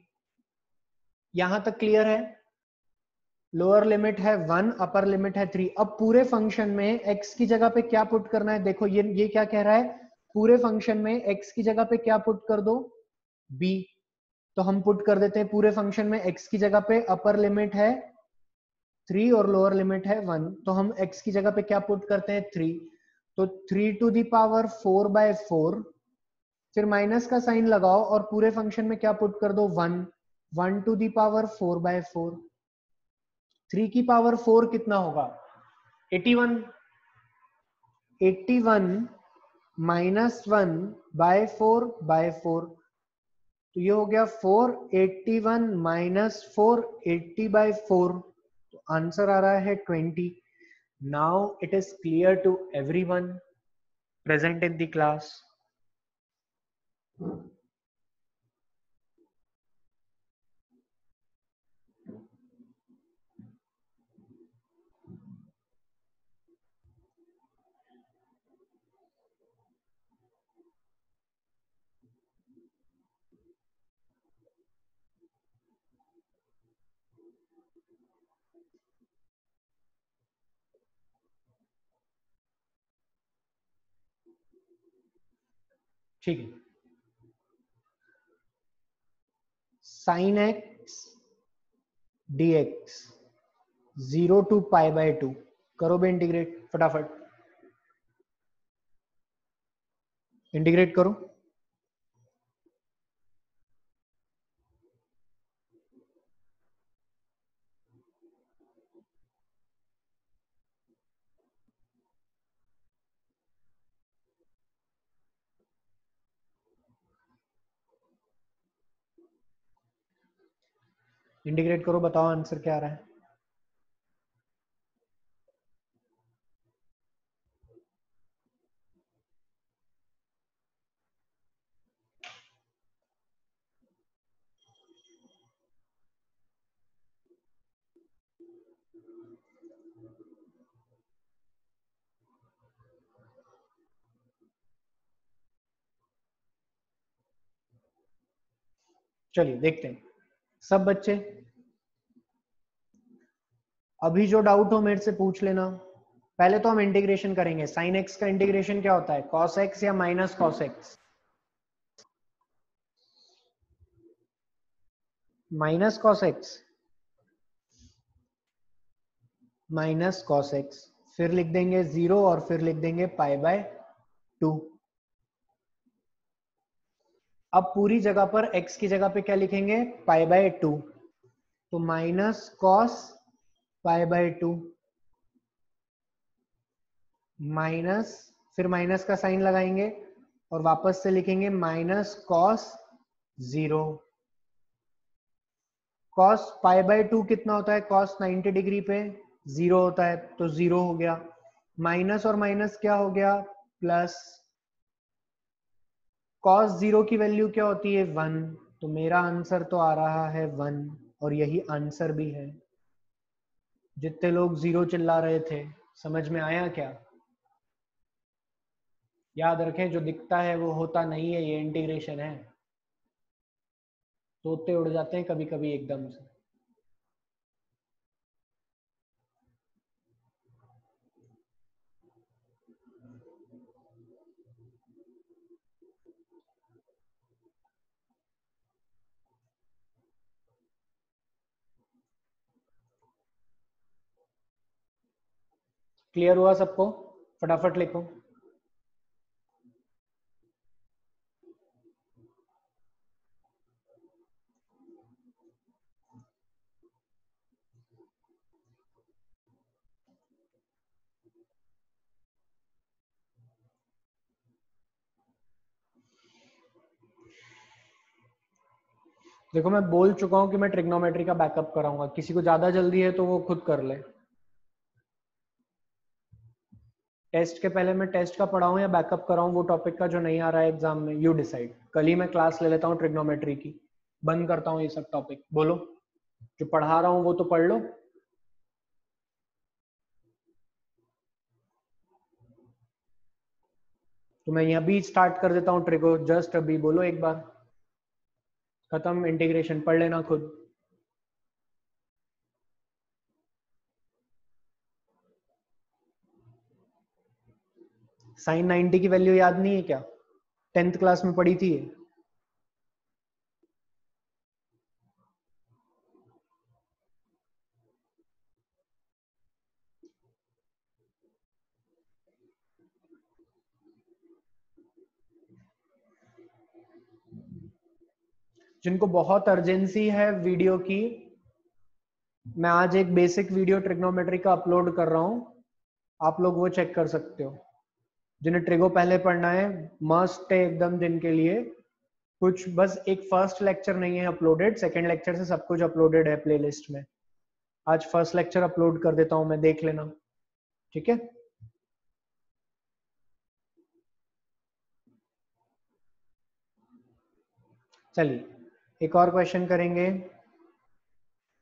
यहां तक क्लियर है? लोअर लिमिट है 1, अपर लिमिट है 3। अब पूरे फंक्शन में x की जगह पे क्या पुट करना है? देखो ये क्या कह रहा है, पूरे फंक्शन में x की जगह पे क्या पुट कर दो b। तो हम पुट कर देते हैं पूरे फंक्शन में x की जगह पे अपर लिमिट है 3 और लोअर लिमिट है 1, तो हम x की जगह पे क्या पुट करते हैं 3, तो 3 टू दी पावर 4/4, फिर माइनस का साइन लगाओ और पूरे फंक्शन में क्या पुट कर दो 1, 1 टू दी पावर 4/4, 3 की पावर 4 कितना होगा 81, 81 माइनस 1/4/4, तो ये हो गया 481 माइनस 480/4, तो आंसर आ रहा है 20। Now it is clear to everyone present in the class. ठीक है, साइन एक्स dx 0 टू π/2, करो बे इंटीग्रेट फटाफट, इंटीग्रेट करो। इंटीग्रेट करो, बताओ आंसर क्या आ रहा है। चलिए देखते हैं सब बच्चे, अभी जो डाउट हो मेरे से पूछ लेना। पहले तो हम इंटीग्रेशन करेंगे। साइन एक्स का इंटीग्रेशन क्या होता है, कॉस एक्स या minus cos x, minus cos x, minus cos x, फिर लिख देंगे 0 और फिर लिख देंगे π/2। अब पूरी जगह पर x की जगह पे क्या लिखेंगे π/2, तो माइनस कॉस π/2 माइनस, फिर माइनस का साइन लगाएंगे और वापस से लिखेंगे माइनस कॉस 0। कॉस π/2 कितना होता है, कॉस 90 डिग्री पे 0 होता है, तो 0 हो गया। माइनस और माइनस क्या हो गया, प्लस। कॉस 0 की वैल्यू क्या होती है 1, तो मेरा आंसर तो आ रहा है 1, और यही आंसर भी है। जितने लोग 0 चिल्ला रहे थे, समझ में आया क्या। याद रखें, जो दिखता है वो होता नहीं है, ये इंटीग्रेशन है। तोते उड़ जाते हैं कभी कभी एकदम से। क्लियर हुआ सबको, फटाफट लिखो। देखो मैं बोल चुका हूं कि मैं ट्रिग्नोमेट्री का बैकअप कराऊंगा, किसी को ज्यादा जल्दी है तो वो खुद कर ले। टेस्ट के पहले मैं टेस्ट का पढ़ाऊं या बैकअप कराऊं वो टॉपिक का, जो नहीं आ रहा है एग्जाम में, यू डिसाइड। कल ही मैं क्लास ले लेता हूं ट्रिग्नोमेट्री की, बंद करता हूं ये सब टॉपिक। बोलो, जो पढ़ा रहा हूं वो तो पढ़ लो। तो मैं यहाँ भी स्टार्ट कर देता हूँ ट्रिको, जस्ट अभी बोलो एक बार, खत्म। इंटीग्रेशन पढ़ लेना खुद। साइन 90 की वैल्यू याद नहीं है क्या, 10th क्लास में पढ़ी थी ये। जिनको बहुत अर्जेंसी है वीडियो की, मैं आज एक बेसिक वीडियो ट्रिग्नोमेट्री का अपलोड कर रहा हूं, आप लोग वो चेक कर सकते हो। जिन्हें ट्रिगो पहले पढ़ना है मस्ट है एकदम जिनके लिए। कुछ बस एक फर्स्ट लेक्चर नहीं है अपलोडेड, सेकंड लेक्चर से सब कुछ अपलोडेड है प्लेलिस्ट में। आज फर्स्ट लेक्चर अपलोड कर देता हूं मैं, देख लेना, ठीक है। चलिए एक और क्वेश्चन करेंगे।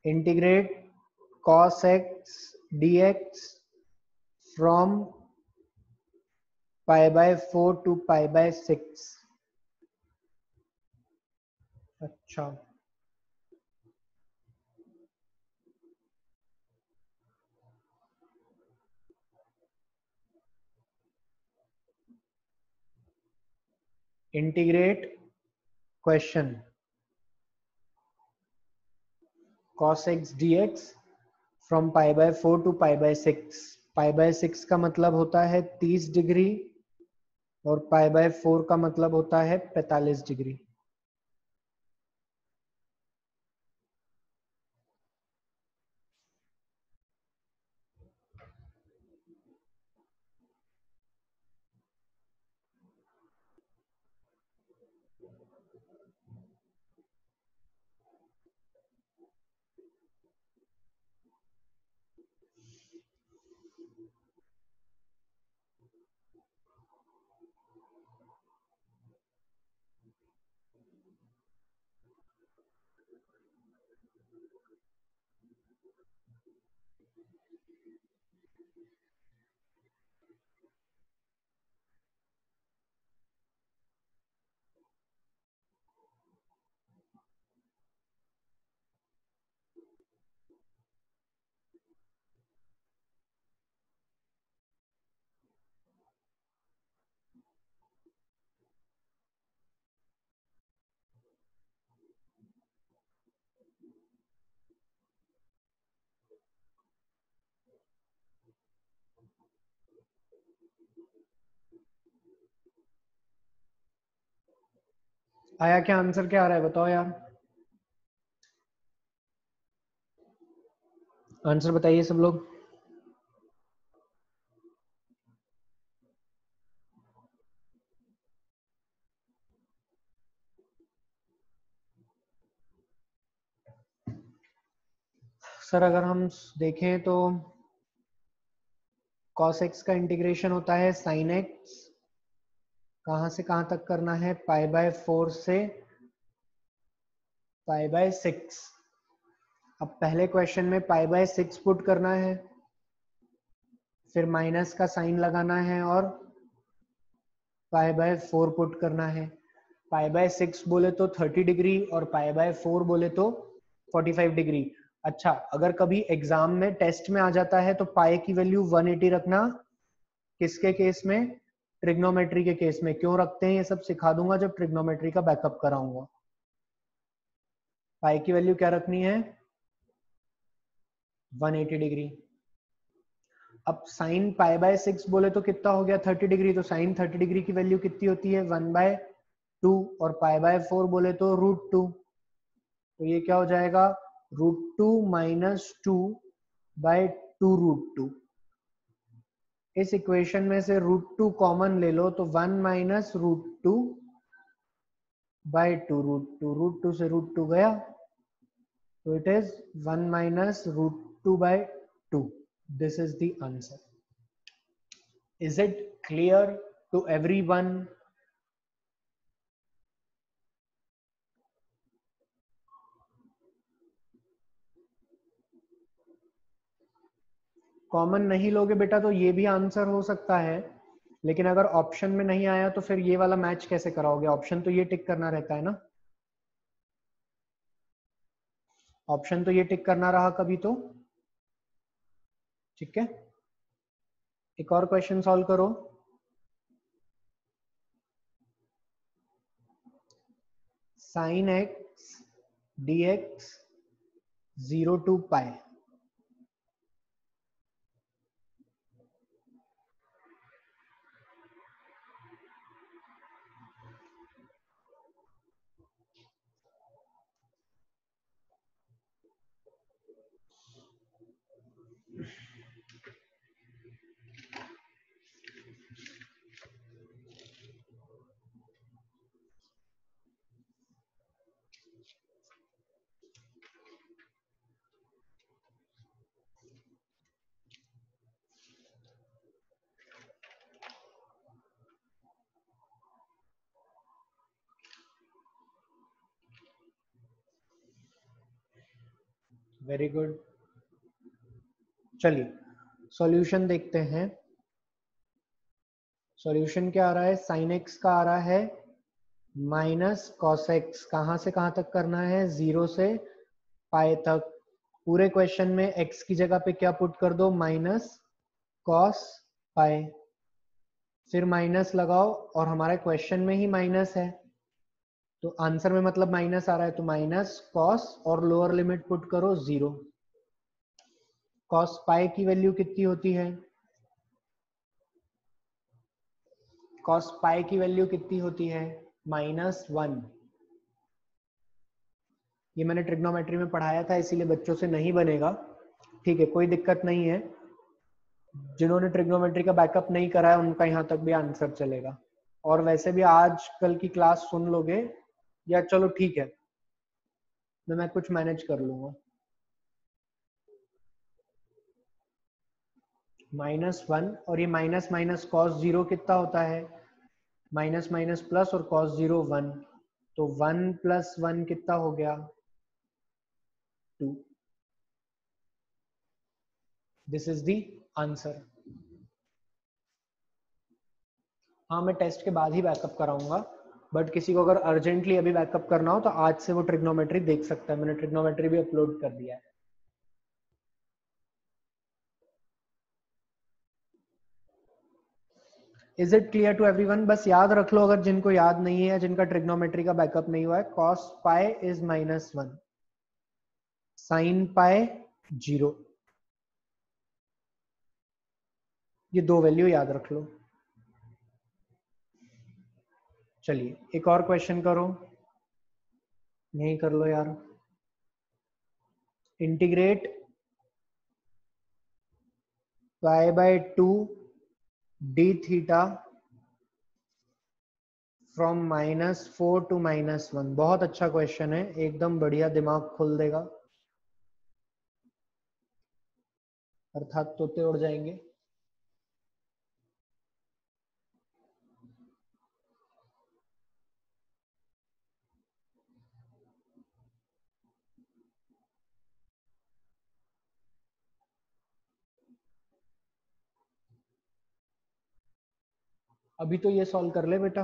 Integrate cos x dx from π/4 to π/6। अच्छा, integrate question cos x dx from π/4 to π/6। π/6 का मतलब होता है 30 डिग्री और π/4 का मतलब होता है 45 डिग्री। आया क्या आंसर, क्या आ रहा है बताओ यार, आंसर बताइए सब लोग। सर अगर हम देखें तो cos x का इंटीग्रेशन होता है sin x, कहां से कहां तक करना है, π/4 से π/6। अब पहले क्वेश्चन में π/6 पुट करना है, फिर माइनस का साइन लगाना है और π/4 पुट करना है। π/6 बोले तो 30 डिग्री और π/4 बोले तो 45 डिग्री। अच्छा, अगर कभी एग्जाम में टेस्ट में आ जाता है तो पाई की वैल्यू 180 रखना, किसके केस में, ट्रिग्नोमेट्री के केस में। क्यों रखते हैं ये सब सिखा दूंगा जब ट्रिग्नोमेट्री का बैकअप कराऊंगा। पाई की वैल्यू क्या रखनी है, 180 डिग्री। अब साइन π/6 बोले तो कितना हो गया, 30 डिग्री, तो साइन 30 डिग्री की वैल्यू कितनी होती है, 1/2, और π/4 बोले तो √2, तो ये क्या हो जाएगा, √2 - 2/2√2। इस इक्वेशन में से √2 कॉमन ले लो तो 1 - √2/2, √2 से √2 गया, तो it is 1 - √2/2। This is the answer. Is it clear to everyone? Common नहीं लोगे बेटा तो ये भी आंसर हो सकता है, लेकिन अगर ऑप्शन में नहीं आया तो फिर ये वाला मैच कैसे कराओगे, ऑप्शन तो ये टिक करना रहता है ना, ऑप्शन तो ये टिक करना रहा कभी तो, ठीक है। एक और क्वेश्चन सॉल्व करो। sin x dx 0 to π। Very good. चलिए सॉल्यूशन देखते हैं। सॉल्यूशन क्या आ रहा है? साइन एक्स का आ रहा है माइनस कॉस एक्स। कहां से कहां तक करना है? 0 से पाई तक। पूरे क्वेश्चन में x की जगह पे क्या पुट कर दो? Minus cos pi. फिर माइनस लगाओ और हमारे क्वेश्चन में ही माइनस है तो आंसर में मतलब माइनस आ रहा है, तो माइनस कॉस और लोअर लिमिट पुट करो 0। कॉस पाई की वैल्यू कितनी होती है? कॉस पाई की वैल्यू कितनी होती है? -1। ये मैंने ट्रिग्नोमेट्री में पढ़ाया था, इसीलिए बच्चों से नहीं बनेगा। ठीक है, कोई दिक्कत नहीं है। जिन्होंने ट्रिग्नोमेट्री का बैकअप नहीं करा है उनका यहाँ तक भी आंसर चलेगा। और वैसे भी आज कल की क्लास सुन लोगे, या चलो ठीक है मैं कुछ मैनेज कर लूंगा। -1 और ये माइनस माइनस कॉस 0 कितना होता है? माइनस माइनस प्लस और कॉस 0 1, तो 1 + 1 कितना हो गया? 2। This is the answer. हाँ मैं टेस्ट के बाद ही बैकअप कराऊंगा, बट किसी को अगर अर्जेंटली अभी बैकअप करना हो तो आज से वो ट्रिग्नोमेट्री देख सकता है। मैंने ट्रिग्नोमेट्री भी अपलोड कर दिया है। Is it clear to everyone? बस याद रख लो अगर जिनको याद नहीं है, जिनका ट्रिग्नोमेट्री का बैकअप नहीं हुआ है, cos pi is -1, sine pi 0। ये दो वैल्यू याद रख लो। चलिए एक और क्वेश्चन करो। यही कर लो यार। Integrate π/2 d theta from -4 to -1। बहुत अच्छा क्वेश्चन है, एकदम बढ़िया, दिमाग खोल देगा, अर्थात तोते उड़ जाएंगे। अभी तो ये सॉल्व कर ले बेटा।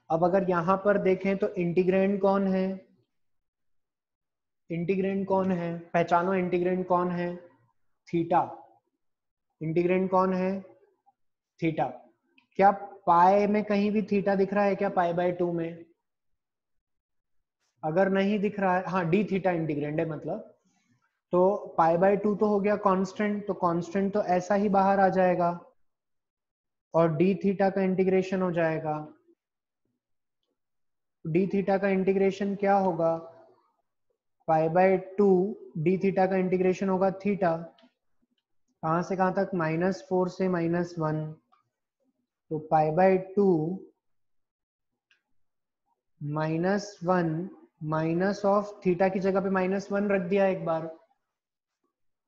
अब अगर यहां पर देखें तो इंटीग्रेंड कौन है? इंटीग्रेंड कौन है? पहचानो इंटीग्रेंड कौन है? थीटा। इंटीग्रेंड कौन है? थीटा। क्या पाई में कहीं भी थीटा दिख रहा है क्या? π/2 में अगर नहीं दिख रहा है, हाँ डी थीटा इंटीग्रेंड है मतलब, तो π/2 तो हो गया कांस्टेंट, तो कांस्टेंट तो ऐसा ही बाहर आ जाएगा और डी थीटा का इंटीग्रेशन हो जाएगा। डी थीटा का इंटीग्रेशन क्या होगा? π/2 डी थीटा का इंटीग्रेशन होगा थीटा, कहां से कहां तक? -4 से -1, तो π/2 -1 माइनस ऑफ थीटा की जगह पे -1 रख दिया एक बार,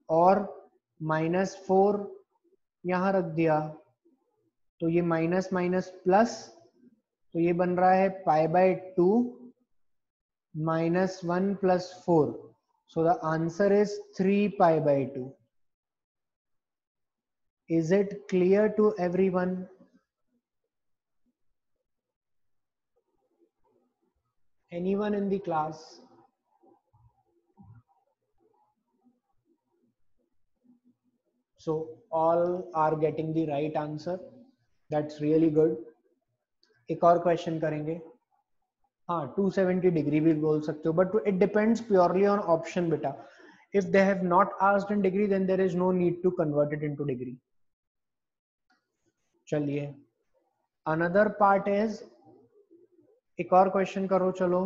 और -4 यहां रख दिया, तो ये माइनस माइनस प्लस, तो ये बन रहा है π/2 -1 + 4, so the answer is 3π/2. Is it clear to everyone? Anyone in the class? So all are getting the right answer. That's really good. एक और क्वेश्चन करेंगे। हाँ 270 डिग्री भी बोल सकते हो, but it depends purely on option बेटा। If they have not asked in degree then there is no need to convert it into degree. चलिए अनदर पार्ट इज, एक और क्वेश्चन करो चलो।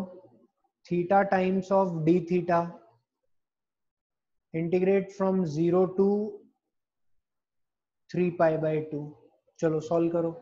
Theta times of D theta, integrate from 0 to 3π/2। चलो solve करो।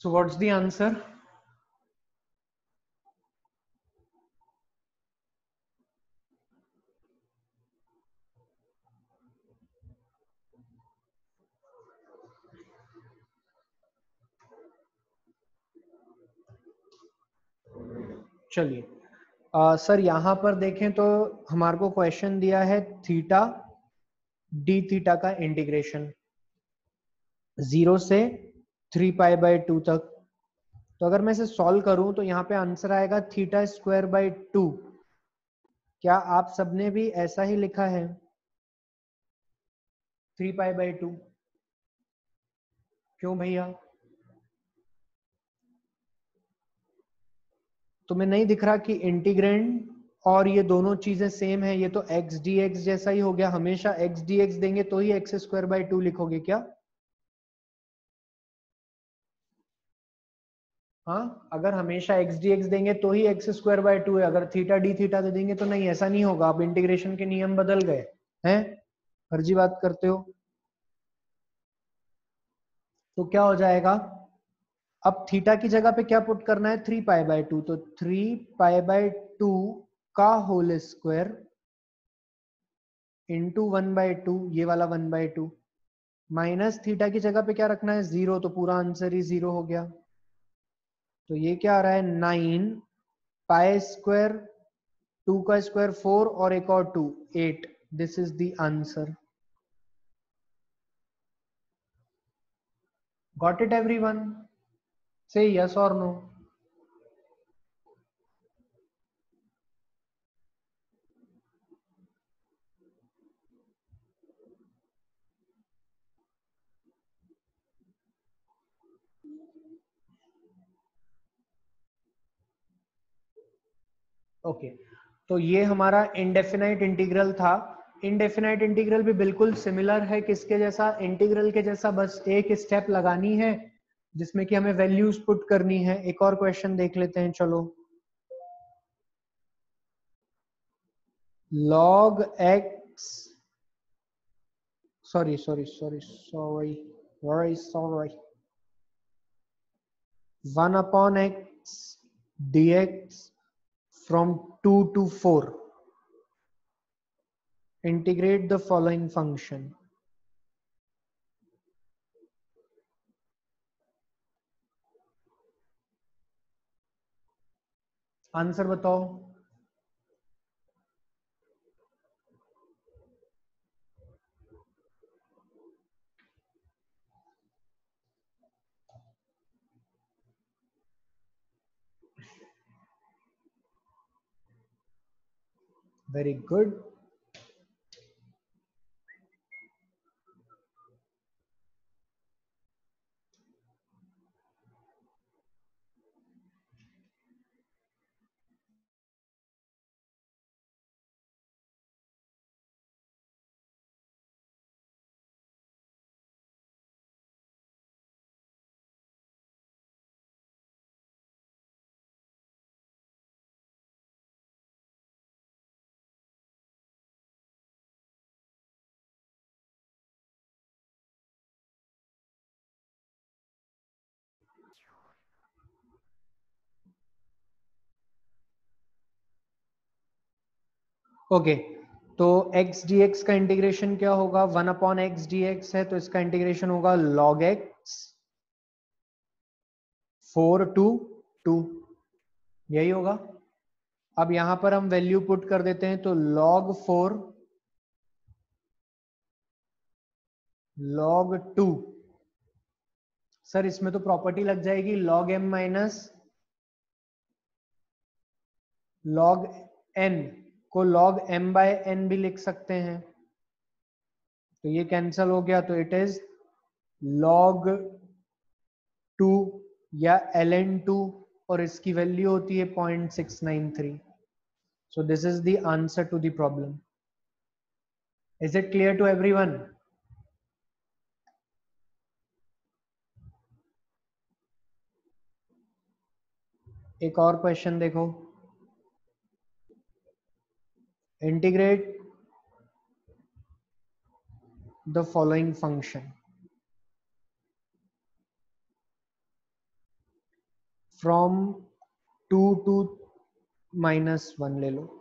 So what's the answer? चलिए sir यहाँ पर देखें तो हमारे को क्वेश्चन दिया है थीटा डी थीटा का इंटीग्रेशन 0 से 3π/2 तक। तो अगर मैं इसे सॉल्व करूं तो यहाँ पे आंसर आएगा θ²/2। क्या आप सबने भी ऐसा ही लिखा है 3π/2? क्यों भैया, तुम्हें नहीं दिख रहा कि इंटीग्रेंड और ये दोनों चीजें सेम है? ये तो x dx जैसा ही हो गया। हमेशा x dx देंगे तो ही x²/2 लिखोगे क्या? हाँ, अगर हमेशा x dx देंगे तो ही x²/2 है। अगर थीटा डी थीटा दे देंगे तो नहीं, ऐसा नहीं होगा। अब इंटीग्रेशन के नियम बदल गए हैं, फर्जी बात करते हो। तो क्या हो जाएगा, अब थीटा की जगह पे क्या पुट करना है? 3π/2। तो 3π/2 का होल स्क्वायर इंटू 1/2, ये वाला 1/2, माइनस थीटा की जगह पे क्या रखना है? 0। तो पूरा आंसर ही 0 हो गया। तो ये क्या आ रहा है? 9π², 2 का स्क्वायर 4 और एक और 2, 8। This is the answer. Got it everyone? से यस और नो? ओके, तो ये हमारा इंडेफिनाइट इंटीग्रल था। इंडेफिनाइट इंटीग्रल भी बिल्कुल सिमिलर है किसके जैसा? इंटीग्रल के जैसा। बस एक स्टेप लगानी है जिसमें कि हमें वैल्यूज पुट करनी है। एक और क्वेश्चन देख लेते हैं चलो। log x, sorry, very sorry, 1/x dx from 2 to 4, integrate the following function। Answer बताओ। Very good. ओके, तो x dx का इंटीग्रेशन क्या होगा? 1/x dx है तो इसका इंटीग्रेशन होगा log x 4 to 2, यही होगा। अब यहां पर हम वैल्यू पुट कर देते हैं तो log 4 log 2, सर इसमें तो प्रॉपर्टी लग जाएगी log m minus log n को log m बाय n भी लिख सकते हैं, तो ये कैंसल हो गया, तो इट इज log 2 या ln2 और इसकी वैल्यू होती है 0.693। So this is the answer to the problem. Is it clear to everyone? एक और क्वेश्चन देखो, integrate the following function from 2 to -1 ले लो।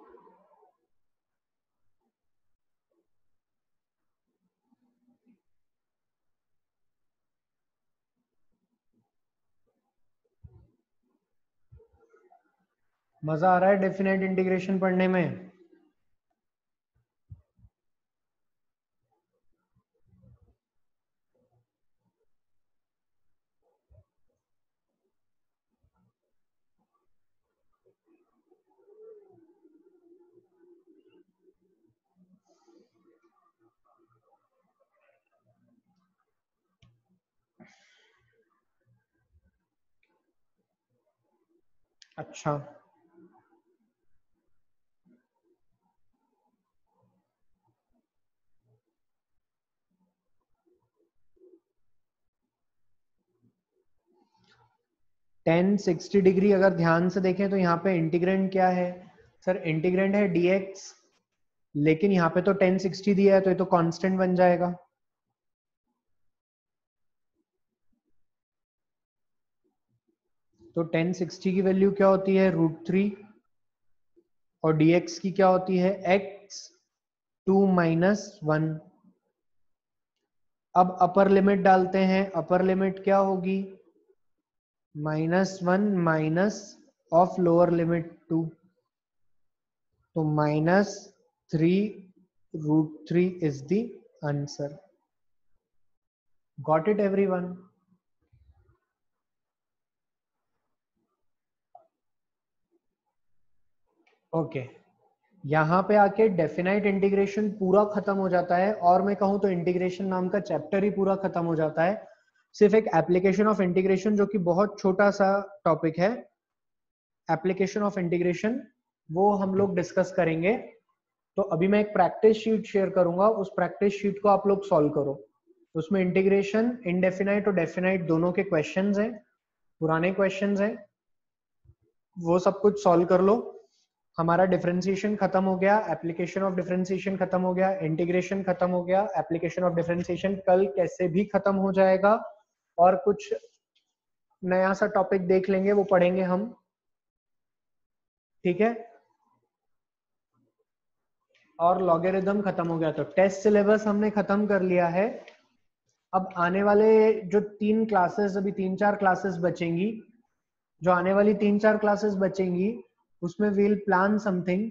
मजा आ रहा है डेफिनेट इंटीग्रेशन पढ़ने में? अच्छा, टेन 60 डिग्री अगर ध्यान से देखें तो यहाँ पे इंटीग्रेंड क्या है? सर इंटीग्रेंड है dx, लेकिन यहाँ पे तो 1060 दिया है तो ये तो कांस्टेंट बन जाएगा। तो 1060 की वैल्यू क्या होती है? √3, और dx की क्या होती है? x 2 - 1। अब अपर लिमिट डालते हैं, अपर लिमिट क्या होगी? -1 माइनस ऑफ लोअर लिमिट 2, तो -3√3 is the answer. Got it everyone? Okay, यहाँ पे आके डेफिनाइट इंटीग्रेशन पूरा खत्म हो जाता है, और मैं कहूँ तो इंटीग्रेशन नाम का चैप्टर ही पूरा खत्म हो जाता है। सिर्फ एक एप्लीकेशन ऑफ इंटीग्रेशन जो कि बहुत छोटा सा टॉपिक है, एप्लीकेशन ऑफ इंटीग्रेशन, वो हम लोग डिस्कस करेंगे। तो अभी मैं एक प्रैक्टिस शीट शेयर करूंगा, उस प्रैक्टिस शीट को आप लोग सॉल्व करो। उसमें इंटीग्रेशन, इनडेफिनाइट और डेफिनाइट दोनों के क्वेश्चंस हैं, पुराने क्वेश्चंस हैं, वो सब कुछ सॉल्व कर लो। हमारा डिफरेंशिएशन खत्म हो गया, एप्लीकेशन ऑफ डिफरेंशिएशन खत्म हो गया, इंटीग्रेशन खत्म हो गया, एप्लीकेशन ऑफ डिफरेंशिएशन कल कैसे भी खत्म हो जाएगा, और कुछ नया सा टॉपिक देख लेंगे, वो पढ़ेंगे हम, ठीक है। और लॉगरिथम खत्म हो गया, तो टेस्ट सिलेबस हमने खत्म कर लिया है। अब आने वाले जो 3 क्लासेस, अभी 3-4 क्लासेस बचेंगी, जो आने वाली 3-4 क्लासेस बचेंगी उसमें वील प्लान समथिंग